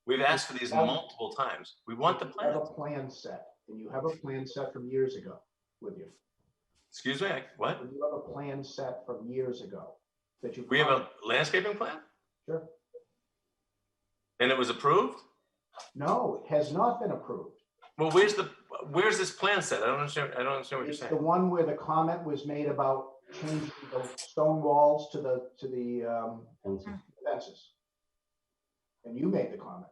Speaker 1: We've asked for these multiple times. We want the plan.
Speaker 6: You have a plan set, and you have a plan set from years ago with you.
Speaker 1: Excuse me, what?
Speaker 6: You have a plan set from years ago that you.
Speaker 1: We have a landscaping plan?
Speaker 6: Sure.
Speaker 1: And it was approved?
Speaker 6: No, it has not been approved.
Speaker 1: Well, where's this plan set? I don't understand what you're saying.
Speaker 6: It's the one where the comment was made about changing the stone walls to the fences. And you made the comment.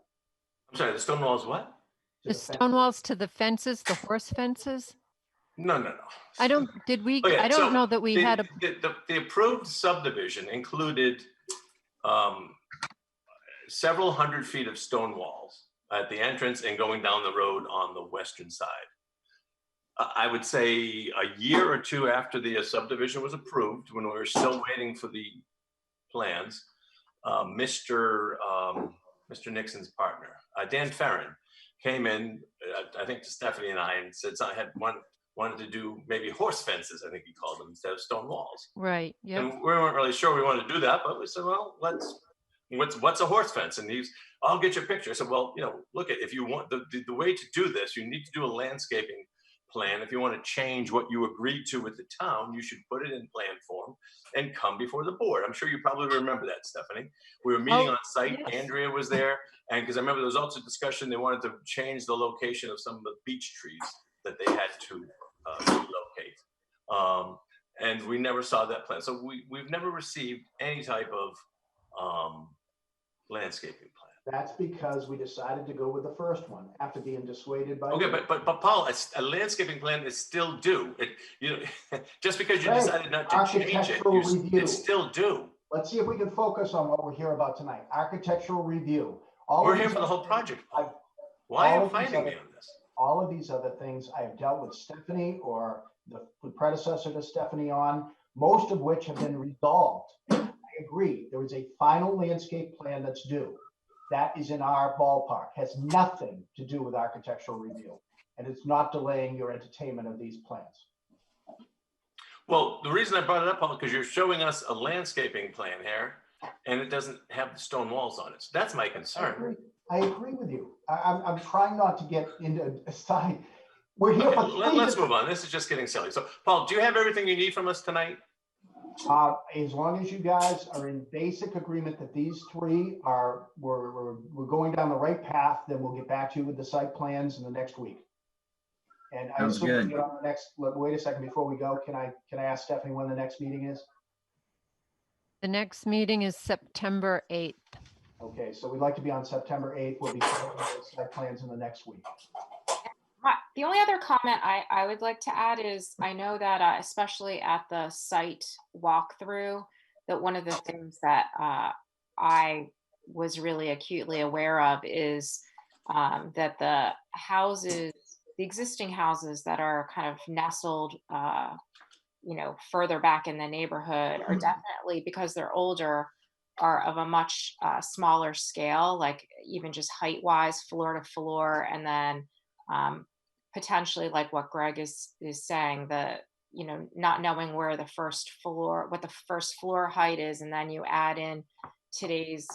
Speaker 1: I'm sorry, the stone walls what?
Speaker 5: The stone walls to the fences, the horse fences?
Speaker 1: No.
Speaker 5: I don't, did we,
Speaker 1: Okay,
Speaker 5: I don't
Speaker 1: so
Speaker 5: know that we had a,
Speaker 1: the approved subdivision included several hundred feet of stone walls at the entrance and going down the road on the western side. I would say a year or two after the subdivision was approved, when we were still waiting for the plans, Mr. Nixon's partner, Dan Ferrin, came in, I think to Stephanie and I, and said, I had wanted to do maybe horse fences, I think he called them, instead of stone walls.
Speaker 5: right, yeah.
Speaker 1: And we weren't really sure we wanted to do that, but we said, well, what's a horse fence? And I'll get you a picture. I said, well, look at, if you want the way to do this, you need to do a landscaping plan. If you want to change what you agreed to with the town, you should put it in plan form and come before the board. I'm sure you probably remember that, Stephanie. We were meeting on site. Yes. Andrea was there. And because I remember there was also discussion, they wanted to change the location of some of the beech trees that they had to relocate. And we never saw that plan. So we've never received any type of landscaping plan.
Speaker 6: That's because we decided to go with the first one after being dissuaded by.
Speaker 1: Okay, but Paul, a landscaping plan is still due. Just because you decided not to change it, it's still due.
Speaker 6: Let's see if we can focus on what we're here about tonight. Architectural review.
Speaker 1: We're here for the whole project. Why are you fighting me on this?
Speaker 6: All of these other things I've dealt with Stephanie or the predecessor to Stephanie on, most of which have been resolved. I agree. There is a final landscape plan that's due. That is in our ballpark, has nothing to do with architectural review, and it's not delaying your entertainment of these plans.
Speaker 1: Well, the reason I brought it up, Paul, because you're showing us a landscaping plan here, and it doesn't have the stone walls on it. So that's my concern.
Speaker 6: I agree with you. I'm trying not to get into a side. We're here for
Speaker 1: let's move on. This is just getting silly. So, Paul, do you have everything you need from us tonight?
Speaker 6: As long as you guys are in basic agreement that these three we're going down the right path, then we'll get back to you with the site plans in the next week. And I assume on the next. Wait a second before we go. Can I ask Stephanie when the next meeting is?
Speaker 5: The next meeting is September 8th.
Speaker 6: Okay, so we'd like to be on September 8th. We'll be following the site plans in the next week.
Speaker 4: The only other comment I would like to add is I know that especially at the site walkthrough, that one of the things that I was really acutely aware of is that the houses, the existing houses that are kind of nestled, further back in the neighborhood are definitely, because they're older, are of a much smaller scale, like even just height wise, floor to floor, and then potentially like what Greg is saying, not knowing where the first floor, what the first floor height is, and then you add in today's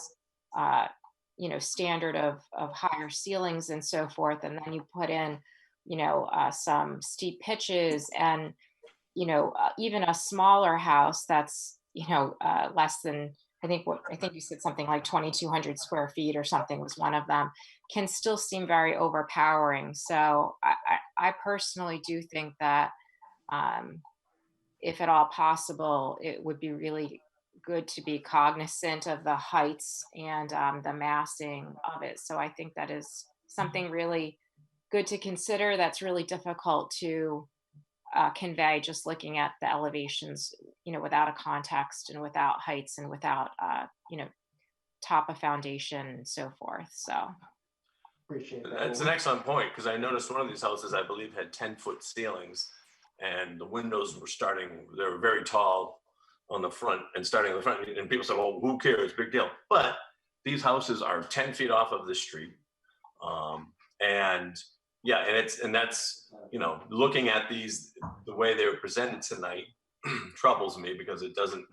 Speaker 4: standard of higher ceilings and so forth, and then you put in some steep pitches, and even a smaller house that's less than, I think you said something like 2,200 square feet or something was one of them, can still seem very overpowering. So I personally do think that if at all possible, it would be really good to be cognizant of the heights and the massing of it. So I think that is something really good to consider. That's really difficult to convey just looking at the elevations, without a context and without heights and without, top of foundation and so forth. So
Speaker 6: Appreciate that.
Speaker 1: That's an excellent point, because I noticed one of these houses, I believe, had 10-foot ceilings, and the windows they were very tall on the front and starting in the front. And people said, well, who cares? Big deal. But these houses are 10 feet off of the street. And that's, looking at these, the way they were presented tonight troubles me, because it doesn't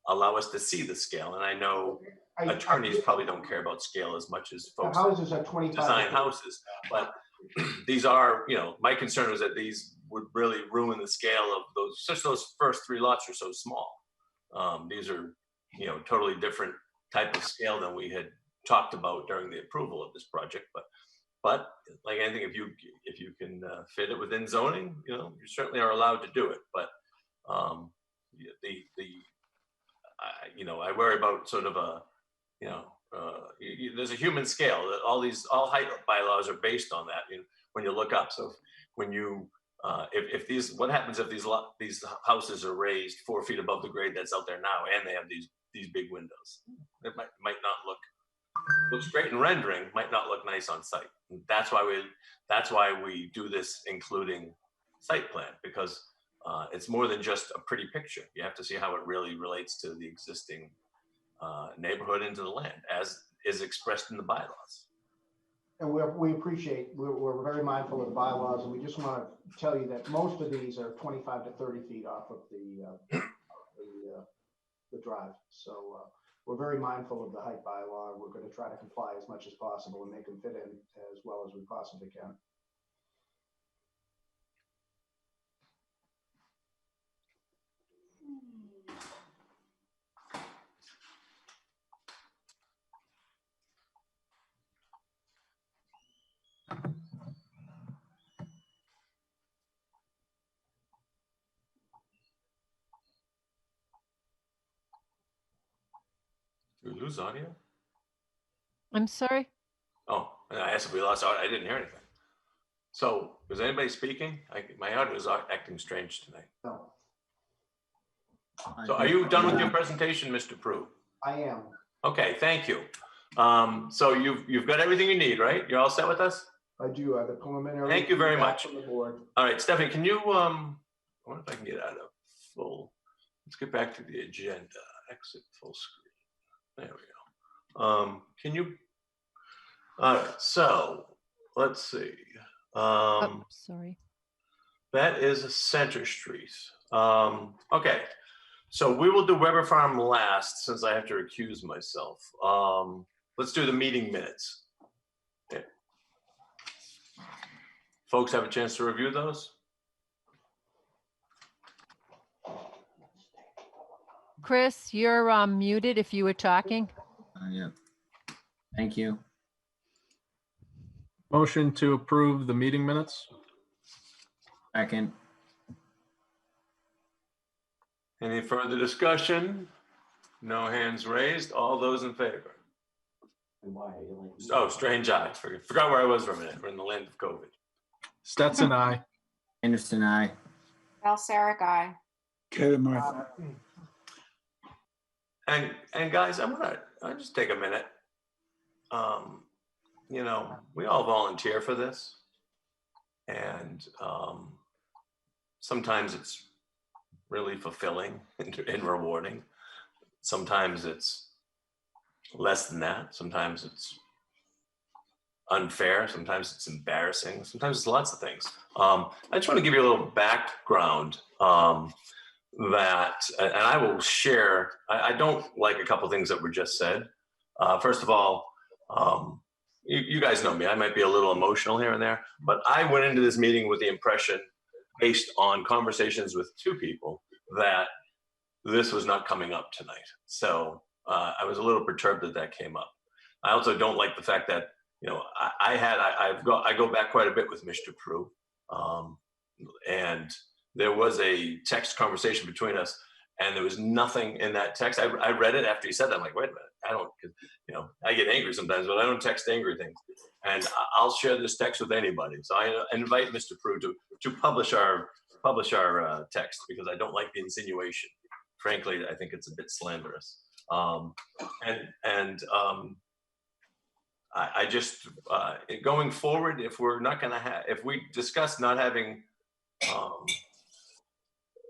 Speaker 1: allow us to see the scale. And I know attorneys probably don't care about scale as much as folks
Speaker 6: The houses are 25.
Speaker 1: design houses, but these are, my concern was that these would really ruin the scale of those first 3 lots are so small. These are, totally different type of scale than we had talked about during the approval of this project. But like anything, if you can fit it within zoning, you certainly are allowed to do it. But I worry about sort of there's a human scale that all height bylaws are based on that. When you look up, so when you what happens if these houses are raised 4 feet above the grade that's out there now, and they have these big windows? It might not looks great in rendering, might not look nice on site. That's why we do this including site plan, because it's more than just a pretty picture. You have to see how it really relates to the existing neighborhood and to the land as is expressed in the bylaws.
Speaker 6: And we appreciate, we're very mindful of the bylaws, and we just want to tell you that most of these are 25 to 30 feet off of the drive. So we're very mindful of the height bylaw. We're going to try to comply as much as possible and make them fit in as well as we possibly can.
Speaker 1: Did we lose audio?
Speaker 5: I'm sorry.
Speaker 1: Oh, I asked if we lost audio. I didn't hear anything. So, was anybody speaking? My audio is acting strange tonight.
Speaker 6: No,
Speaker 1: So, are you done with your presentation, Mr. Prue?
Speaker 6: I am.
Speaker 1: Okay, thank you. So you've got everything you need, right? You're all set with us?
Speaker 6: I do have the preliminary.
Speaker 1: Thank you very
Speaker 6: feedback
Speaker 1: much.
Speaker 6: from the board.
Speaker 1: All right, Stephanie, can you, I wonder if I can get out of full, let's get back to the agenda. Exit full screen. There we go. Can you, all right, so let's see.
Speaker 5: Sorry.
Speaker 1: That is Center Street. Okay, so we will do Weber Farm last since I have to recuse myself. Let's do the meeting minutes. Okay. Folks have a chance to review those?
Speaker 5: Chris, you're muted if you were talking.
Speaker 3: Yeah. Thank you.
Speaker 2: Motion to approve the meeting minutes?
Speaker 3: Second.
Speaker 1: Any further discussion? No hands raised. All those in favor? Oh, strange eye. Forgot where I was for a minute. We're in the land of COVID.
Speaker 2: Stetson, I.
Speaker 3: Anderson, I.
Speaker 4: Balsaric, aye.
Speaker 7: Kevin, aye.
Speaker 1: And guys, I'll just take a minute. You know, we all volunteer for this, and sometimes it's really fulfilling and rewarding. Sometimes it's less than that. Sometimes it's unfair. Sometimes it's embarrassing. Sometimes it's lots of things. I just want to give you a little background that, and I will share, I don't like a couple things that were just said. First of all, you guys know me. I might be a little emotional here and there, but I went into this meeting with the impression, based on conversations with two people, that this was not coming up tonight. So I was a little perturbed that that came up. I also don't like the fact that, you know, I go back quite a bit with Mr. Prue, and there was a text conversation between us, and there was nothing in that text. I read it after he said that. I'm like, wait a minute, I don't, you know, I get angry sometimes, but I don't text angry things. And I'll share this text with anybody. So I invite Mr. Prue to publish our text, because I don't like the insinuation. Frankly, I think it's a bit slanderous. I just, going forward, if we're not going to have, if we discuss not having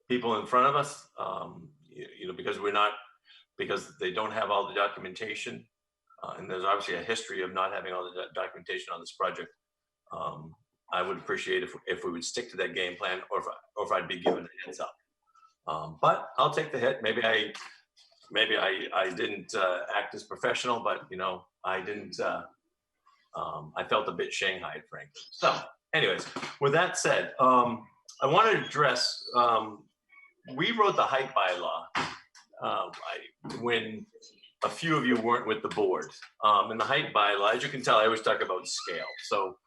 Speaker 1: people in front of us, you know, because they don't have all the documentation, and there's obviously a history of not having all the documentation on this project, I would appreciate if we would stick to that game plan, or if I'd be given a heads up. But I'll take the hit. Maybe I didn't act as professional, but you know, I didn't. I felt a bit shanghaied, frankly. So, anyways, with that said, I want to address. We wrote the height bylaw when a few of you weren't with the board. In the height bylaw, as you can tell, I always talk about scale. So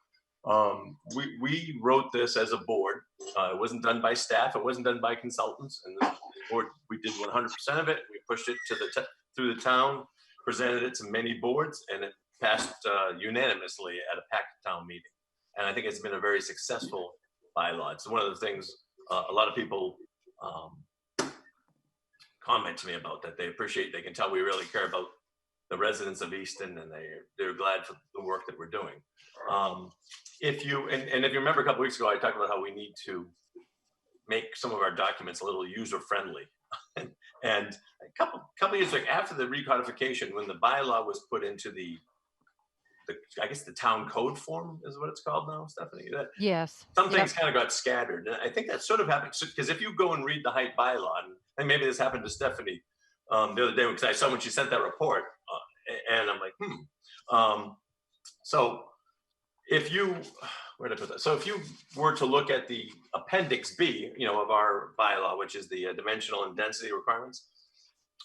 Speaker 1: we wrote this as a board. It wasn't done by staff. It wasn't done by consultants. And the board, we did 100% of it. We pushed it to through the town, presented it to many boards, and it passed unanimously at a packed town meeting. And I think it's been a very successful bylaw. It's one of the things a lot of people comment to me about, that they appreciate. They can tell we really care about the residents of Easton, and they're glad for the work that we're doing. If you remember a couple weeks ago, I talked about how we need to make some of our documents a little user friendly. And a couple years like after the recodification, when the bylaw was put into the I guess the town code form is what it's called now, Stephanie.
Speaker 5: Yes.
Speaker 1: Some things kind of got scattered, and I think that sort of happened because if you go and read the height bylaw, and maybe this happened to Stephanie the other day, because I saw when she sent that report, and I'm like, So if you, where did I put that? So if you were to look at the Appendix B, you know, of our bylaw, which is the dimensional and density requirements,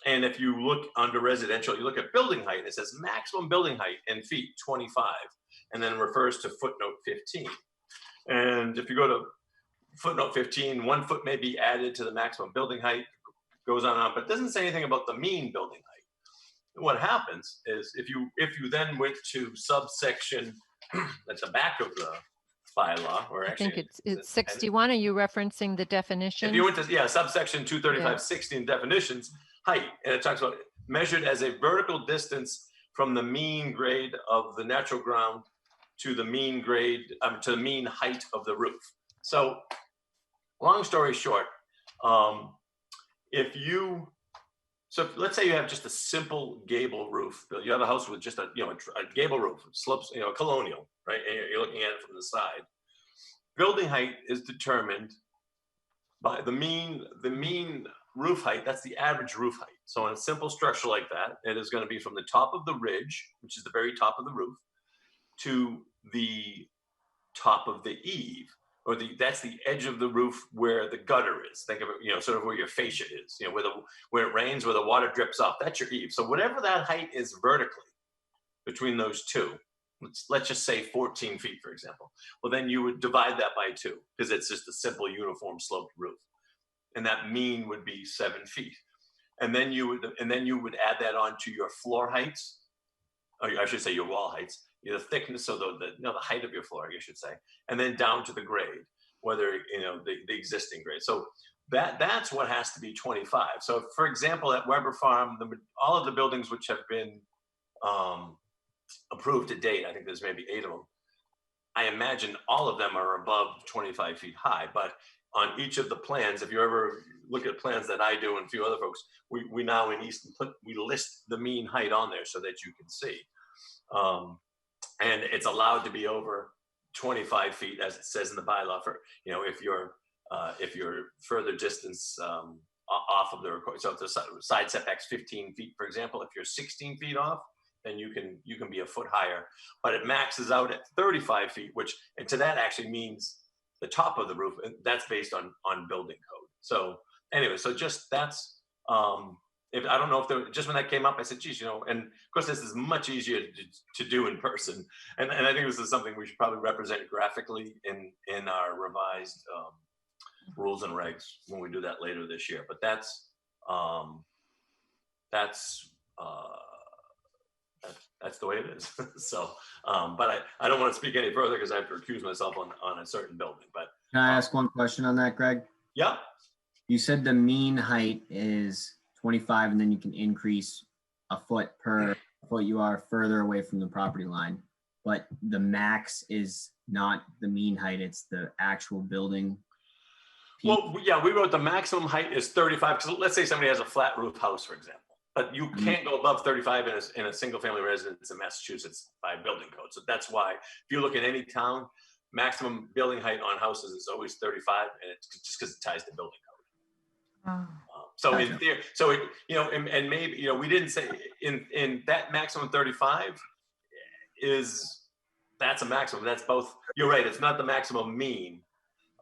Speaker 1: and if you look under residential, you look at building height, it says maximum building height in feet 25, and then refers to footnote 15. And if you go to footnote 15, 1 foot may be added to the maximum building height, goes on and on, but it doesn't say anything about the mean building height. What happens is if you then went to subsection at the back of the bylaw, or
Speaker 5: I
Speaker 1: actually
Speaker 5: think it's 61. Are you referencing the definition?
Speaker 1: if you went to subsection 235.16 definitions, height, and it talks about measured as a vertical distance from the mean grade of the natural ground to the mean grade to the mean height of the roof. So long story short, let's say you have just a simple gable roof. You have a house with just a gable roof, slopes, colonial, right? And you're looking at it from the side. Building height is determined by the mean roof height. That's the average roof height. So in a simple structure like that, it is going to be from the top of the ridge, which is the very top of the roof, to the top of the eave, or that's the edge of the roof where the gutter is. Think of it, sort of where your fascia is, where it rains, where the water drips off. That's your eave. So whatever that height is vertically between those two, let's just say 14 feet, for example. Well, then you would divide that by 2, because it's just a simple uniform sloped roof, and that mean would be 7 feet. And then you would add that on to your floor heights, or I should say your wall heights, the thickness, so the height of your floor, I guess you should say, and then down to the grade, whether the existing grade. So that's what has to be 25. So for example, at Weber Farm, all of the buildings which have been approved to date, I think there's maybe 8 of them. I imagine all of them are above 25 feet high, but on each of the plans, if you ever look at plans that I do and a few other folks, we now in Easton we list the mean height on there so that you can see. And it's allowed to be over 25 feet, as it says in the bylaw, for if you're further distance off of the record. So if the side setback's 15 feet, for example, if you're 16 feet off, then you can be a foot higher. But it maxes out at 35 feet, and to that actually means the top of the roof, and that's based on building code. So anyway, so just that's if I don't know if just when that came up, I said, geez, and of course this is much easier to do in person, and I think this is something we should probably represent graphically in our revised rules and regs when we do that later this year. But that's the way it is. So, but I don't want to speak any further because I have to recuse myself on a certain building. But
Speaker 3: can I ask one question on that, Greg?
Speaker 1: Yeah.
Speaker 3: You said the mean height is 25, and then you can increase a foot per foot you are further away from the property line. But the max is not the mean height; it's the actual building.
Speaker 1: Well, yeah, we wrote the maximum height is 35. Because let's say somebody has a flat roof house, for example. But you can't go above 35 in a single family residence in Massachusetts by building code. So that's why if you look at any town, maximum building height on houses is always 35, and it's just because it ties to building code. So in theory, and maybe we didn't say in that maximum 35 that's a maximum. That's both. You're right. It's not the maximum mean.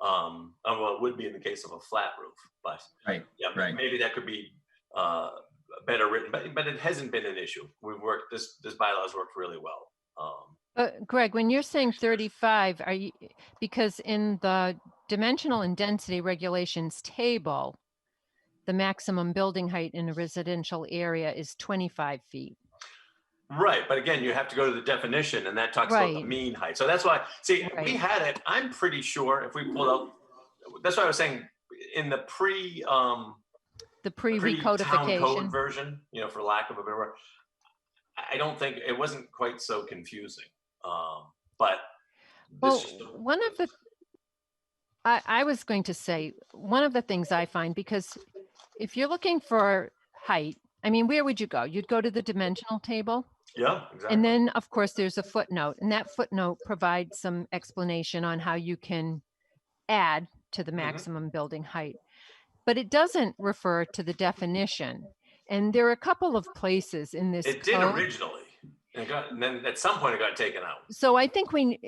Speaker 1: Well, it would be in the case of a flat roof, but right. Maybe that could be. Better written, but it hasn't been an issue. We've worked this bylaw's worked really well.
Speaker 5: Greg, when you're saying 35, are you, because in the dimensional and density regulations table, the maximum building height in a residential area is 25 feet.
Speaker 1: Right, but again, you have to go to the definition, and that talks about the mean height. So that's why, we had it. I'm pretty sure if we pulled out, that's why I was saying in the pre-recodification town code version, for lack of a better word, I don't think it wasn't quite so confusing. But
Speaker 5: one of the, I was going to say, one of the things I find, because if you're looking for height, I mean, where would you go? You'd go to the dimensional table.
Speaker 1: Yeah, exactly.
Speaker 5: And then, of course, there's a footnote, and that footnote provides some explanation on how you can add to the maximum building height. But it doesn't refer to the definition. And there are a couple of places in this
Speaker 1: It did originally. And then at some point it got taken out.
Speaker 5: So I agree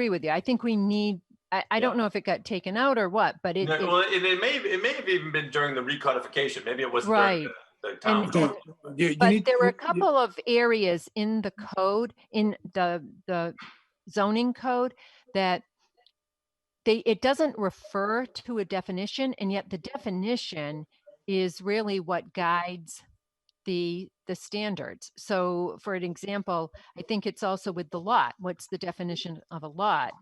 Speaker 5: with you. I think we need, I don't know if it got taken out or what, but it
Speaker 1: may have even been during the recodification. Maybe it wasn't
Speaker 5: right.
Speaker 1: the town.
Speaker 5: But there were a couple of areas in the code, in the zoning code, that it doesn't refer to a definition, and yet the definition is really what guides the standards. So for an example, I think it's also with the lot. What's the definition of a lot?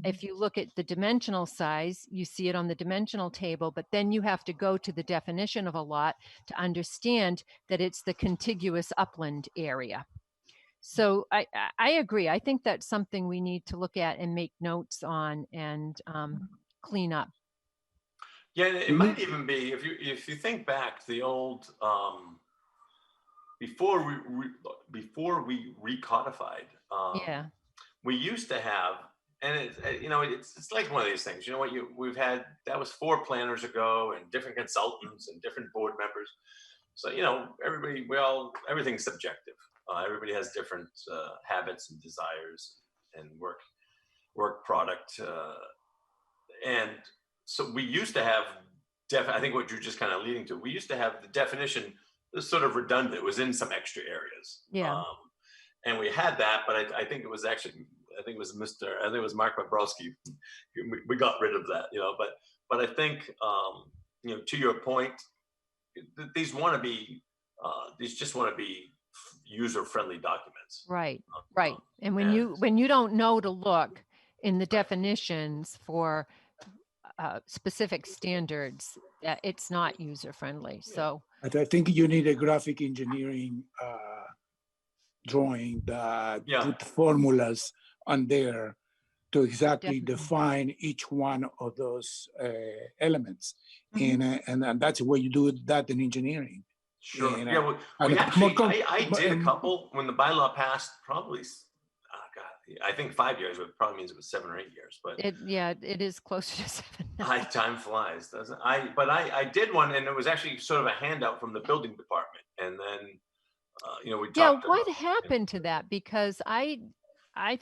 Speaker 5: If you look at the dimensional size, you see it on the dimensional table, but then you have to go to the definition of a lot to understand that it's the contiguous upland area. So I agree. I think that's something we need to look at and make notes on and clean up.
Speaker 1: Yeah, it might even be, if you think back to the old before we recodified, we used to have, and it's like one of these things. We've had, that was 4 planners ago, and different consultants and different board members. So everything's subjective. Everybody has different habits and desires and work product, and so we used to have I think what you're just kind of leading to. We used to have the definition was sort of redundant. It was in some extra areas. And we had that, but I think it was actually, I think it was Mark Bobrowski. We got rid of that, but I think, to your point, these just want to be user-friendly documents.
Speaker 5: Right, right. And
Speaker 1: and-
Speaker 5: when you don't know to look in the definitions for specific standards, it's not user-friendly. So,
Speaker 7: But I think you need a graphic engineering drawing that
Speaker 1: Yeah.
Speaker 7: put formulas on there to exactly
Speaker 5: Definitely.
Speaker 7: define each one of those elements.
Speaker 5: Mhm.
Speaker 7: And that's where you do that in engineering.
Speaker 1: Sure.
Speaker 7: And,
Speaker 1: Yeah, well,
Speaker 7: and
Speaker 1: we
Speaker 7: it's
Speaker 1: actually,
Speaker 7: more com-
Speaker 1: I
Speaker 7: but,
Speaker 1: did a couple when the bylaw passed, probably, God, I think 5 years, but it probably means it was 7 or 8 years, but
Speaker 5: it is closer to 7 now.
Speaker 1: time flies, doesn't it? But I did one, and it was actually sort of a handout from the building department, and then, we
Speaker 5: Yeah,
Speaker 1: talked
Speaker 5: what
Speaker 1: about-
Speaker 5: happened to that? Because I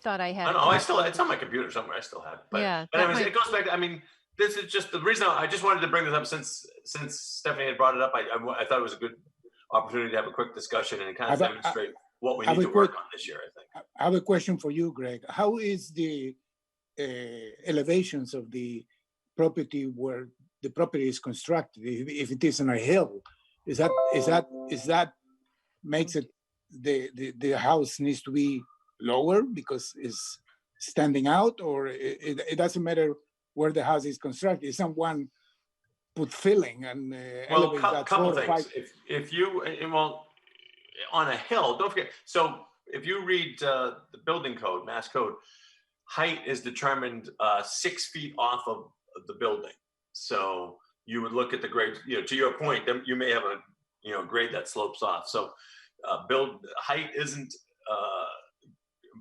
Speaker 5: thought I had.
Speaker 1: I
Speaker 5: a
Speaker 1: know,
Speaker 5: copy
Speaker 1: it's
Speaker 5: of
Speaker 1: on my computer somewhere, I still have it. But
Speaker 5: Yeah,
Speaker 1: but
Speaker 5: that
Speaker 1: anyways,
Speaker 5: might-
Speaker 1: it goes back to, I mean, this is just the reason I just wanted to bring this up since Stephanie had brought it up. I thought it was a good opportunity to have a quick discussion and kind of demonstrate what we
Speaker 7: have
Speaker 1: need
Speaker 7: a
Speaker 1: to work
Speaker 7: quick-
Speaker 1: on this year, I think.
Speaker 7: I have a question for you, Greg. How is the elevations of the property where the property is constructed? If it is on a hill, is that makes it the house needs to be lower because it's standing out, or it doesn't matter where the house is constructed? If someone put filling and
Speaker 1: Well,
Speaker 7: elevate that
Speaker 1: couple
Speaker 7: 4 or
Speaker 1: things.
Speaker 7: 5.
Speaker 1: If you, well, on a hill, don't forget. So if you read the building code, mass code, height is determined 6 feet off of the building. So you would look at the grade. To your point, then you may have a grade that slopes off. So height isn't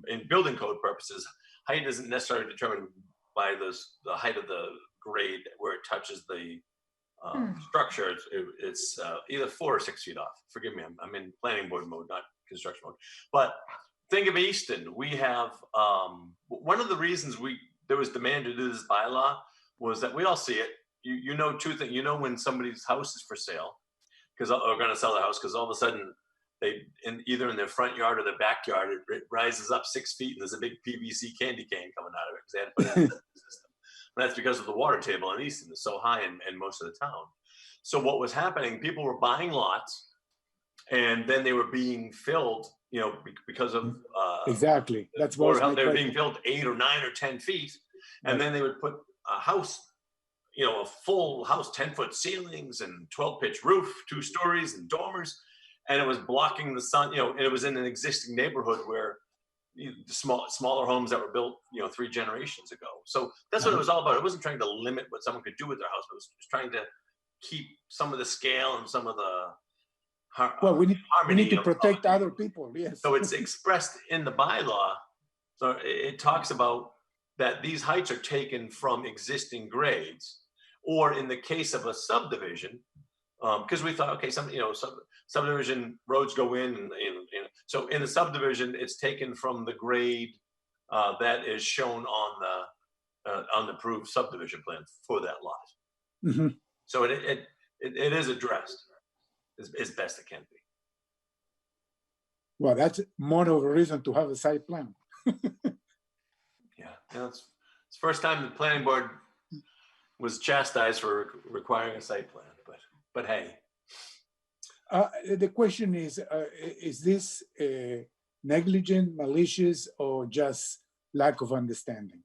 Speaker 1: in building code purposes. Height isn't necessarily determined by the height of the grade where it touches the structure. It's either 4 or 6 feet off. Forgive me, I'm in planning board mode, not construction mode. But think of Easton. We have one of the reasons there was demand to do this bylaw was that we all see it. You know two things. You know when somebody's house is for sale because are going to sell their house because all of a sudden either in their front yard or their backyard it rises up 6 feet and there's a big PVC candy cane coming out of it because they had to put it in the system. And that's because of the water table in Easton is so high in most of the town. So what was happening, people were buying lots and then they were being filled, because of
Speaker 7: Exactly. That's what
Speaker 1: they were being filled 8 or 9 or 10 feet. And then they would put a house, a full house, 10-foot ceilings and 12-pitch roof, 2 stories and dormers. And it was blocking the sun, and it was in an existing neighborhood where the smaller homes that were built, 3 generations ago. So that's what it was all about. It wasn't trying to limit what someone could do with their house, but it was just trying to keep some of the scale and some of the
Speaker 7: we need to
Speaker 1: of
Speaker 7: protect other people. Yes.
Speaker 1: So it's expressed in the bylaw. So it talks about that these heights are taken from existing grades, or in the case of a subdivision, because we thought, okay, subdivision roads go in, and so in the subdivision, it's taken from the grade that is shown on the approved subdivision plan for that lot.
Speaker 7: Mm-hmm.
Speaker 1: So it is addressed as best it can be.
Speaker 7: Well, that's more of a reason to have a site plan.
Speaker 1: Yeah, it's the first time the planning board was chastised for requiring a site plan, but hey.
Speaker 7: The question is this negligent, malicious, or just lack of understanding?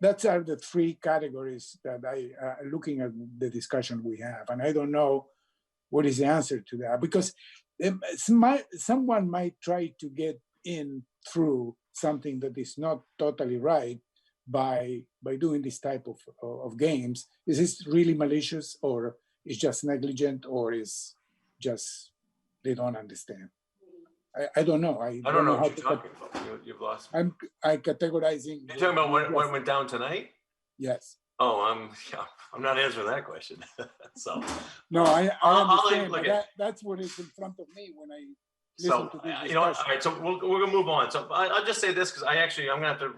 Speaker 7: That's are the 3 categories that I looking at the discussion we have, and I don't know what is the answer to that, because someone might try to get in through something that is not totally right by doing this type of games. Is this really malicious, or is just negligent, or is just they don't understand? I don't know. I
Speaker 1: don't know
Speaker 7: how
Speaker 1: what
Speaker 7: to
Speaker 1: you're talking about. You've lost.
Speaker 7: I categorizing.
Speaker 1: You're talking about what went down tonight?
Speaker 7: Yes.
Speaker 1: Oh, I'm not answering that question. So
Speaker 7: no, I understand.
Speaker 1: But
Speaker 7: that's what is in front of me when I listen
Speaker 1: so
Speaker 7: to this
Speaker 1: you know what?
Speaker 7: discussion.
Speaker 1: All right, so we're gonna move on. So I'll just say this because I'm gonna have to.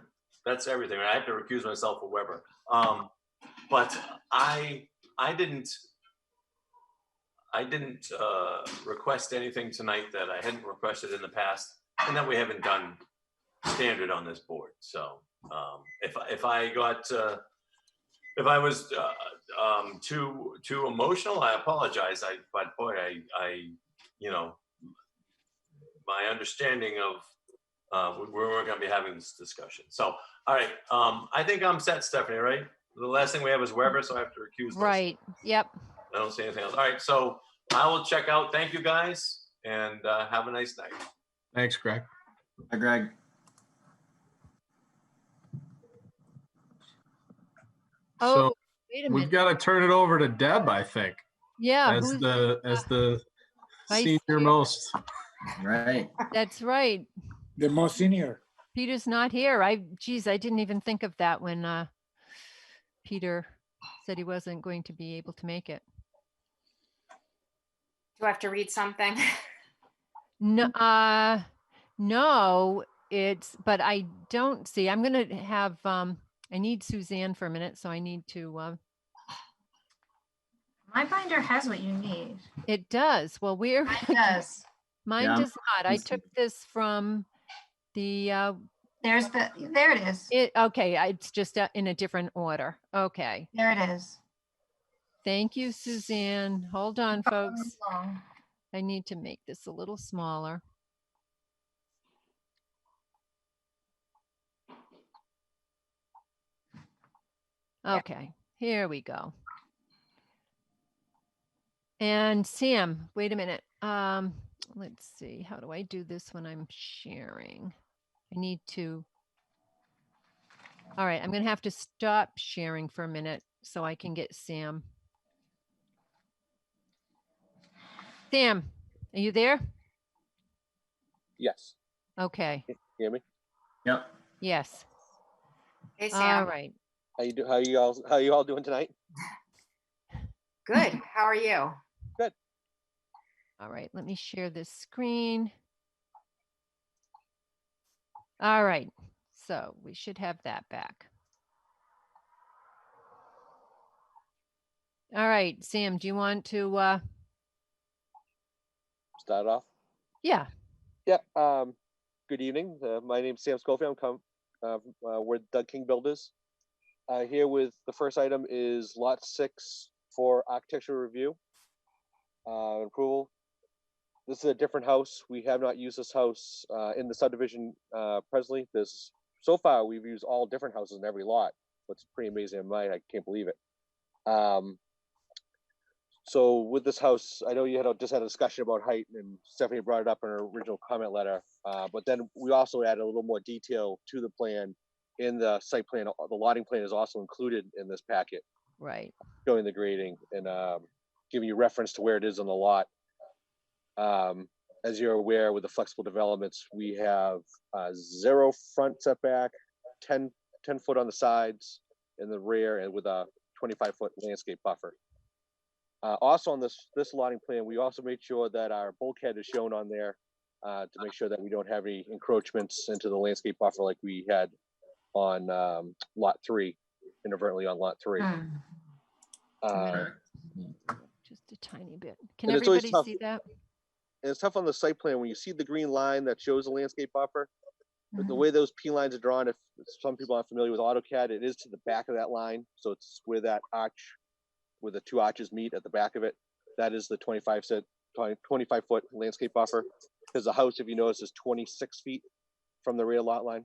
Speaker 1: That's everything. I have to recuse myself for Weber. But I didn't request anything tonight that I hadn't requested in the past, and that we haven't done standard on this board. So if I was too emotional, I apologize. But boy, I my understanding of we weren't going to be having this discussion. So, all right, I think I'm set, Stephanie. Right? The last thing we have is Weber, so I have to recuse myself.
Speaker 5: Right, yep.
Speaker 1: I don't see anything else. All right, so I will check out. Thank you, guys, and have a nice night.
Speaker 2: Thanks, Greg.
Speaker 3: Hi, Greg.
Speaker 2: So
Speaker 5: Oh, wait a
Speaker 2: we've
Speaker 5: minute.
Speaker 2: got to turn it over to Deb, I think,
Speaker 5: Yeah,
Speaker 2: as
Speaker 5: who's,
Speaker 2: the
Speaker 5: Vice
Speaker 2: senior
Speaker 5: Chair.
Speaker 2: most.
Speaker 3: Right.
Speaker 5: that's right.
Speaker 7: The most senior.
Speaker 5: Peter's not here. Geez, I didn't even think of that when Peter said he wasn't going to be able to make it.
Speaker 4: Do I have to read something?
Speaker 5: No, no, but I don't see, I'm gonna have, I need Suzanne for a minute, so I need to,
Speaker 9: My binder has what you need.
Speaker 5: it does. Well,
Speaker 9: Mine does.
Speaker 5: mine
Speaker 3: Yeah,
Speaker 5: does not. I
Speaker 3: it's-
Speaker 5: took this from the,
Speaker 9: There it is.
Speaker 5: okay, it's just in a different order. Okay.
Speaker 9: There it is.
Speaker 5: Thank you, Suzanne. Hold on, folks.
Speaker 9: Long.
Speaker 5: I need to make this a little smaller. Okay, here we go. And Sam, wait a minute. Let's see, how do I do this when I'm sharing? I need to. All right, I'm gonna have to stop sharing for a minute so I can get Sam. Sam, are you there?
Speaker 10: Yes.
Speaker 5: Okay,
Speaker 10: Can you hear me?
Speaker 3: Yep.
Speaker 5: yes.
Speaker 4: Hey,
Speaker 5: All
Speaker 4: Sam.
Speaker 5: right.
Speaker 10: How you all doing tonight?
Speaker 4: Good. How are you?
Speaker 5: All right, let me share this screen. All right, so we should have that back. All right, Sam, do you want to,
Speaker 10: Start off.
Speaker 5: yeah,
Speaker 10: Yeah. Good evening. My name is Sam Schofield. We're Doug King Builders. Here with the first item is Lot 6 for architectural review and approval. This is a different house. We have not used this house in the subdivision presently. So far we've used all different houses in every lot. What's pretty amazing in mine, I can't believe it. So with this house, I know you just had a discussion about height, and Stephanie brought it up in her original comment letter. But then we also added a little more detail to the plan in the site plan. The lotting plan is also included in this packet,
Speaker 5: right.
Speaker 10: showing the grading and giving you reference to where it is on the lot. As you're aware, with the flexible developments, we have 0 front setback, 10 foot on the sides in the rear, and with a 25-foot landscape buffer. Also on this lotting plan, we also made sure that our bulkhead is shown on there to make sure that we don't have any encroachments into the landscape buffer like we had on lot 3, inadvertently on lot 3.
Speaker 5: Just a tiny bit. Can
Speaker 10: And it's always
Speaker 5: everybody
Speaker 10: tough.
Speaker 5: see that?
Speaker 10: And it's tough on the site plan when you see the green line that shows the landscape buffer. But the way those P lines are drawn, if some people aren't familiar with AutoCAD, it is to the back of that line. So it's where that arch, where the 2 arches meet at the back of it. That is the 25-foot landscape buffer. Because the house, if you notice, is 26 feet from the rear lot line.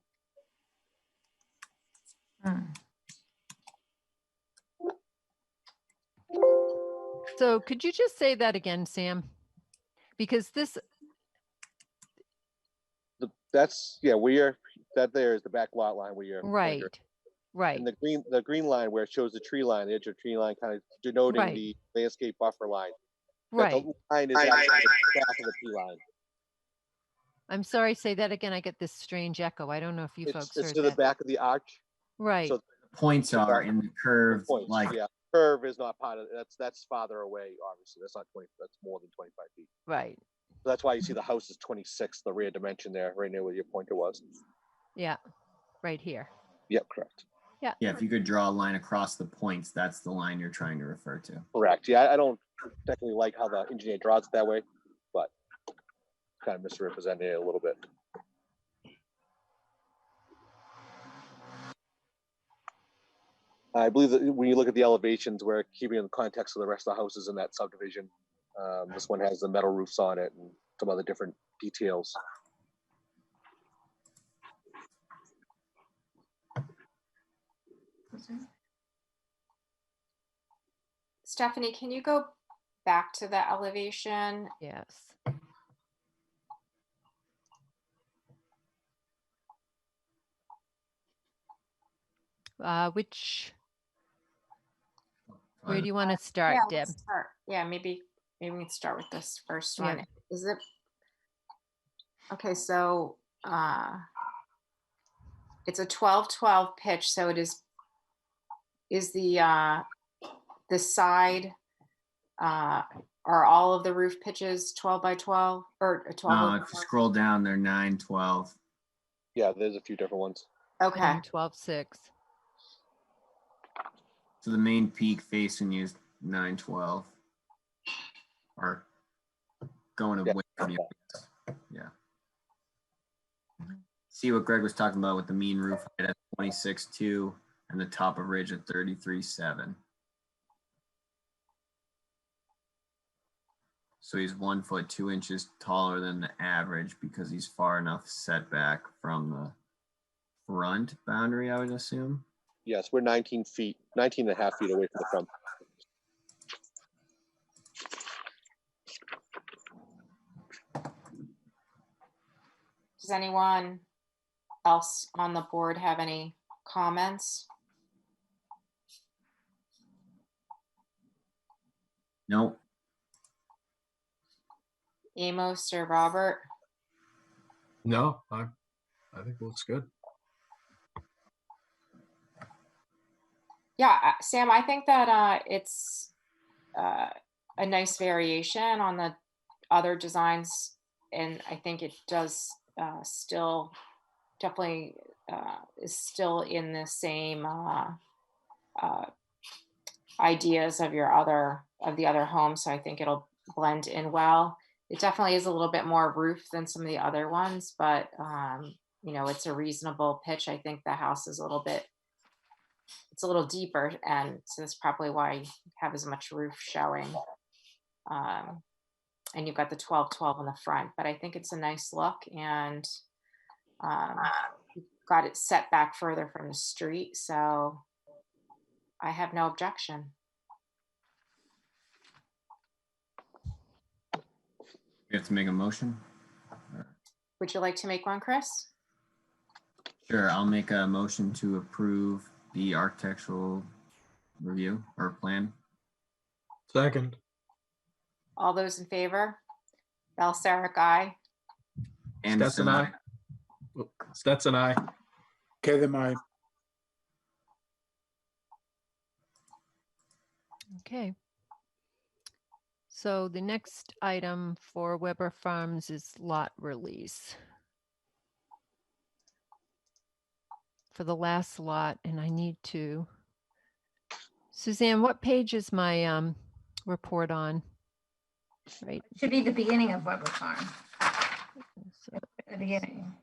Speaker 5: So could you just say that again, Sam? Because this,
Speaker 10: That there is the back lot line where you're
Speaker 5: right, right,
Speaker 10: And the green line where it shows the tree line, the edge of the tree line, kind of denoting
Speaker 5: Right.
Speaker 10: the landscape buffer line.
Speaker 5: right.
Speaker 10: The line is actually the back of the P line.
Speaker 5: I'm sorry, say that again. I get this strange echo. I don't know if you folks
Speaker 10: It's
Speaker 5: heard
Speaker 10: to the
Speaker 5: that.
Speaker 10: back of the arch.
Speaker 5: Right,
Speaker 10: So
Speaker 3: Points are in the curved,
Speaker 10: points,
Speaker 3: like,
Speaker 10: yeah. Curve is not part of that's farther away, obviously. That's not 20, that's more than 25 feet.
Speaker 5: right.
Speaker 10: So that's why you see the house is 26, the rear dimension there, right near where your pointer was.
Speaker 5: Yeah, right here.
Speaker 10: Yep, correct.
Speaker 3: yeah, if you could draw a line across the points, that's the line you're trying to refer to.
Speaker 10: Correct. Yeah, I don't technically like how the engineer draws it that way, but kind of misrepresenting it a little bit. I believe that when you look at the elevations, we're keeping in the context of the rest of the houses in that subdivision. This one has the metal roofs on it, and some other different details.
Speaker 4: Stephanie, can you go back to the elevation?
Speaker 5: Yes. Where do you want to start,
Speaker 4: Yeah,
Speaker 5: Deb?
Speaker 4: let's start. Yeah, maybe we can start with this first
Speaker 5: Yeah.
Speaker 4: one. Is it okay? So it's a 12-12 pitch, so it is the side are all of the roof pitches 12 by 12 or 12 by
Speaker 3: If you scroll down, they're 9, 12.
Speaker 10: Yeah, there's a few different ones.
Speaker 4: Okay.
Speaker 5: 12-6.
Speaker 3: So the main peak facing you is 9, 12. Or going away from you. Yeah. See what Greg was talking about with the mean roof height at 26.2 and the top of ridge at 33.7. So he's 1 foot 2 inches taller than the average because he's far enough setback from the front boundary, I would assume.
Speaker 10: Yes, we're 19 and a half feet away from the front.
Speaker 4: Does anyone else on the board have any comments?
Speaker 3: Nope.
Speaker 4: Amos or Robert?
Speaker 2: No, I think it looks good.
Speaker 4: Yeah, Sam, I think that it's a nice variation on the other designs, and I think it does still definitely is still in the same ideas of the other homes. So I think it'll blend in well. It definitely is a little bit more roof than some of the other ones, but you know, it's a reasonable pitch. I think the house is it's a little deeper, and so that's probably why you have as much roof showing. And you've got the 12-12 on the front, but I think it's a nice look, and you've got it set back further from the street, so I have no objection.
Speaker 3: You have to make a motion?
Speaker 4: Would you like to make one, Chris?
Speaker 3: Sure, I'll make a motion to approve the architectural review or plan.
Speaker 2: Second.
Speaker 4: All those in favor? Balsaric, aye.
Speaker 2: Stetson, aye. Stetson, aye.
Speaker 7: Kedem, aye.
Speaker 5: Okay. So the next item for Weber Farms is lot release. For the last lot, and I need to, Suzanne, what page is my report on? Right.
Speaker 9: Should be the beginning of Weber Farm,
Speaker 5: So,
Speaker 9: the beginning.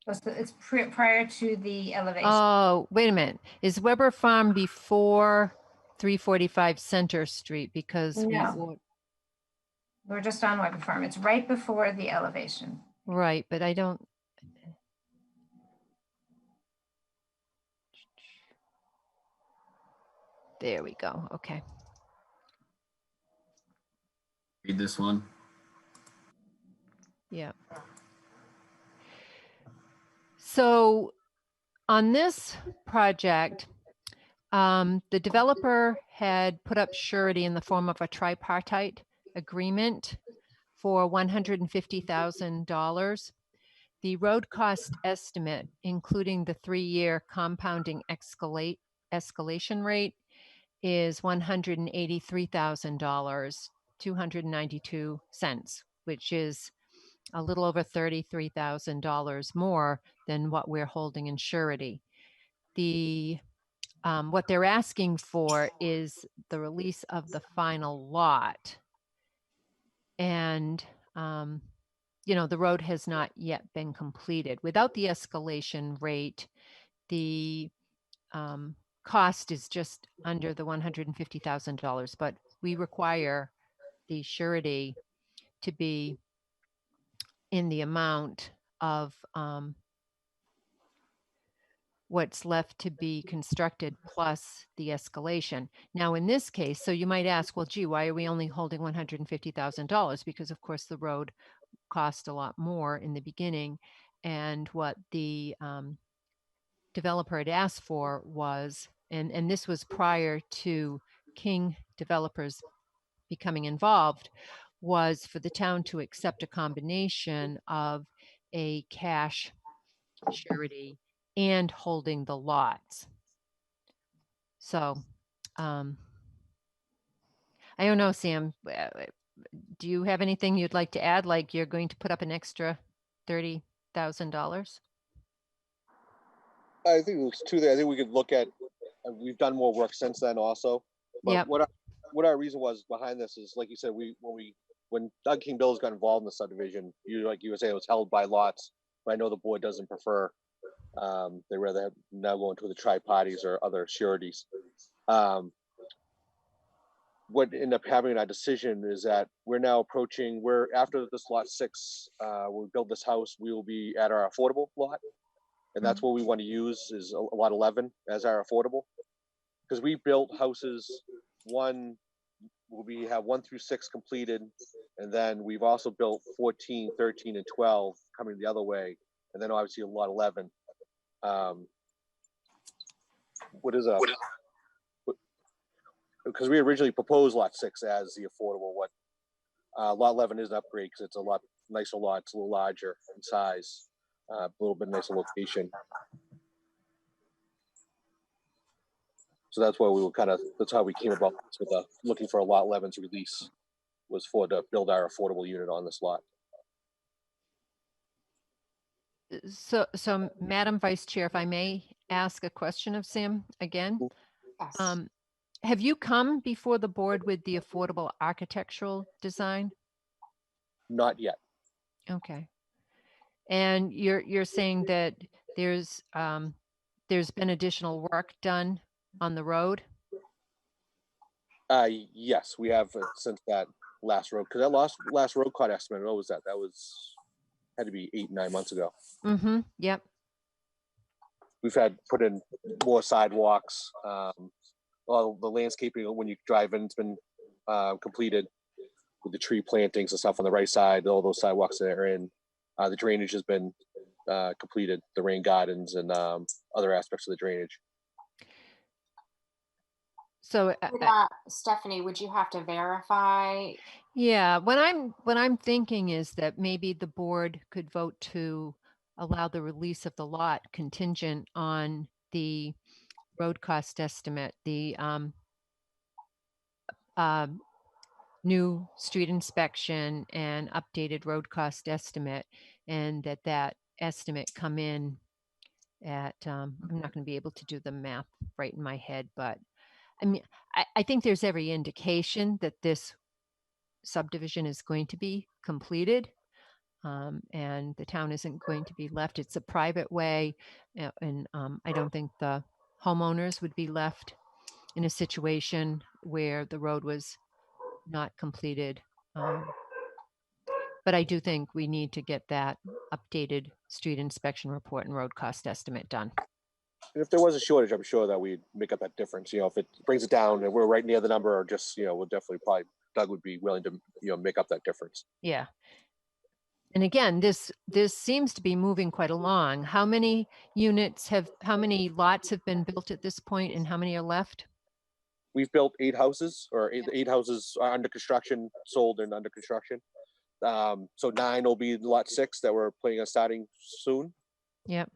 Speaker 9: It's prior to the elevation.
Speaker 5: oh, wait a minute. Is Weber Farm before 345 Center Street? Because
Speaker 9: No. We're just on Weber Farm. It's right before the elevation.
Speaker 5: right, but I don't. There we go. Okay.
Speaker 3: Read this one.
Speaker 5: Yeah. So on this project, the developer had put up surety in the form of a tripartite agreement for $150,000. The road cost estimate, including the 3-year compounding escalation rate, is $183,000, 292 cents, which is a little over $33,000 more than what we're holding in surety. What they're asking for is the release of the final lot. And, you know, the road has not yet been completed. Without the escalation rate, the cost is just under the $150,000, but we require the surety to be in the amount of what's left to be constructed plus the escalation. Now, in this case, so you might ask, well, gee, why are we only holding $150,000? Because of course the road cost a lot more in the beginning. And what the developer had asked for was, and this was prior to King Developers becoming involved, was for the town to accept a combination of a cash surety and holding the lots. So, I don't know, Sam, do you have anything you'd like to add? Like you're going to put up an extra $30,000?
Speaker 10: I think there's two there. I think we could look at, we've done more work since then also. But
Speaker 5: Yep.
Speaker 10: what our reason was behind this is, like you said, when Doug King Bills got involved in the subdivision, like you were saying, it was held by lots. But I know the board doesn't prefer. They rather have now go into the tri-parties or other sureties. What ended up having in our decision is that we're now approaching, after this lot 6, we build this house, we will be at our affordable lot. And that's what we want to use is lot 11 as our affordable. Because we built houses, we have 1 through 6 completed. And then we've also built 14, 13, and 12 coming the other way. And then obviously lot 11. What is that? Because we originally proposed lot 6 as the affordable one. Lot 11 is an upgrade because it's a lot nicer lot. It's a little larger in size, a little bit nicer location. So that's why that's how we came about with looking for a lot 11's release, was to build our affordable unit on this lot.
Speaker 5: So Madam Vice Chair, if I may ask a question of Sam again.
Speaker 4: Yes.
Speaker 5: Have you come before the board with the affordable architectural design?
Speaker 10: Not yet.
Speaker 5: Okay. And you're saying that there's been additional work done on the road?
Speaker 10: Yes, we have since that last road, because that last road cut estimate, what was that? That had to be 8-9 months ago.
Speaker 5: Mm-hmm. Yep.
Speaker 10: We've put in more sidewalks. All the landscaping when you drive in, it's been completed with the tree plantings and stuff on the right side. All those sidewalks that are in. The drainage has been completed, the rain gardens and other aspects of the drainage.
Speaker 5: So
Speaker 4: Stephanie, would you have to verify?
Speaker 5: Yeah, what I'm thinking is that maybe the board could vote to allow the release of the lot contingent on the road cost estimate, the new street inspection and updated road cost estimate, and that estimate come in at, I'm not going to be able to do the math right in my head, but I mean, I think there's every indication that this subdivision is going to be completed, and the town isn't going to be left. It's a private way, and I don't think the homeowners would be left in a situation where the road was not completed. But I do think we need to get that updated street inspection report and road cost estimate done.
Speaker 10: And if there was a shortage, I'm sure that we'd make up that difference. If it brings it down and we're right near the number, or just, we'll definitely Doug would be willing to, make up that difference.
Speaker 5: Yeah. And again, this seems to be moving quite along. How many lots have been built at this point, and how many are left?
Speaker 10: We've built 8 houses, or eight houses are under construction, sold and under construction. So 9 will be lot 6 that we're planning on starting soon.
Speaker 5: Yep.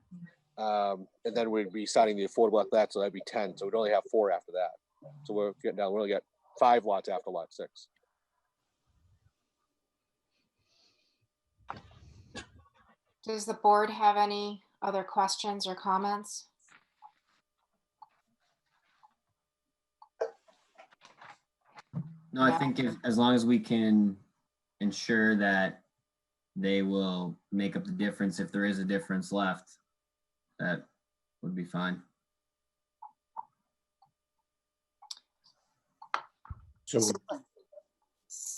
Speaker 10: And then we'd be starting the affordable after that, so that'd be 10. So we'd only have 4 after that. So we're getting down. We only got 5 lots after lot 6.
Speaker 4: Does the board have any other questions or comments?
Speaker 3: No, I think as long as we can ensure that they will make up the difference, if there is a difference left, that would be fine.
Speaker 7: So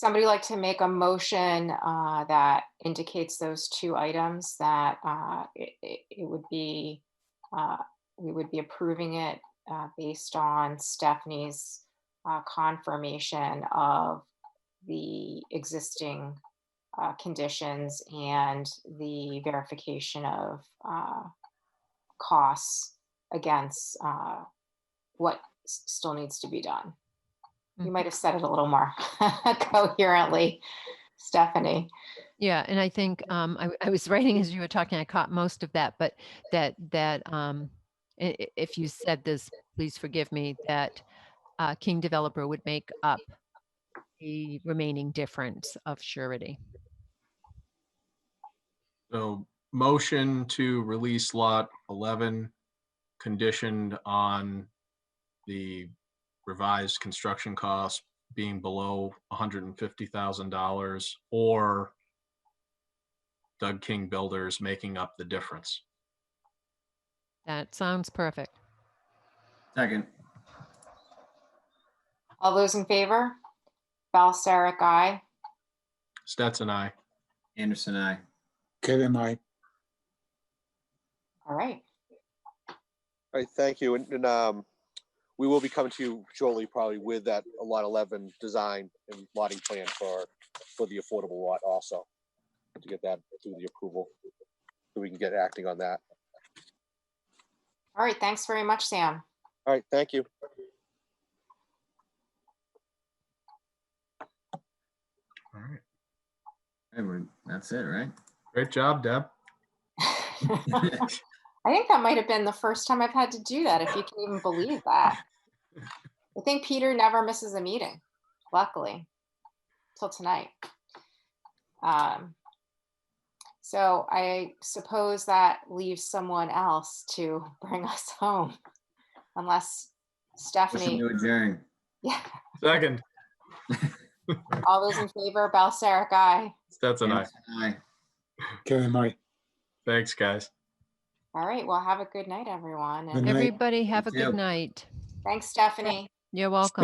Speaker 4: somebody like to make a motion that indicates those two items that it would be, we would be approving it based on Stephanie's confirmation of the existing conditions and the verification of costs against what still needs to be done. You might have said it a little more coherently, Stephanie.
Speaker 5: Yeah, and I think I was writing as you were talking, I caught most of that, but if you said this, please forgive me, that King Developer would make up the remaining difference of surety.
Speaker 2: So motion to release lot 11 conditioned on the revised construction costs being below $150,000 or Doug King Builders making up the difference.
Speaker 5: That sounds perfect.
Speaker 3: Second.
Speaker 4: All those in favor? Balsaric, aye.
Speaker 2: Stetson, aye.
Speaker 3: Anderson, I.
Speaker 7: Kevin, I.
Speaker 4: All right.
Speaker 10: All right, thank you. And we will be coming to you shortly, probably with that lot 11 design and lotting plan for the affordable lot also, to get that through the approval, so we can get acting on that.
Speaker 4: All right. Thanks very much, Sam.
Speaker 10: All right, thank you.
Speaker 2: All right.
Speaker 3: Hey, that's it, right?
Speaker 2: Great job, Deb.
Speaker 4: I think that might have been the first time I've had to do that, if you can even believe that. I think Peter never misses a meeting, luckily, till tonight. So I suppose that leaves someone else to bring us home, unless
Speaker 3: Motion
Speaker 4: Stephanie.
Speaker 3: to adjourn.
Speaker 4: Yeah.
Speaker 2: Second.
Speaker 4: All those in favor, Balsaric, aye.
Speaker 2: Stetson, aye.
Speaker 3: Anderson, I.
Speaker 7: Kevin, I.
Speaker 2: Thanks, guys.
Speaker 4: All right. Well, have a good night, everyone.
Speaker 7: Good
Speaker 4: And
Speaker 7: night.
Speaker 5: Everybody have a
Speaker 3: You too.
Speaker 5: good night.
Speaker 4: thanks, Stephanie.
Speaker 5: You're welcome.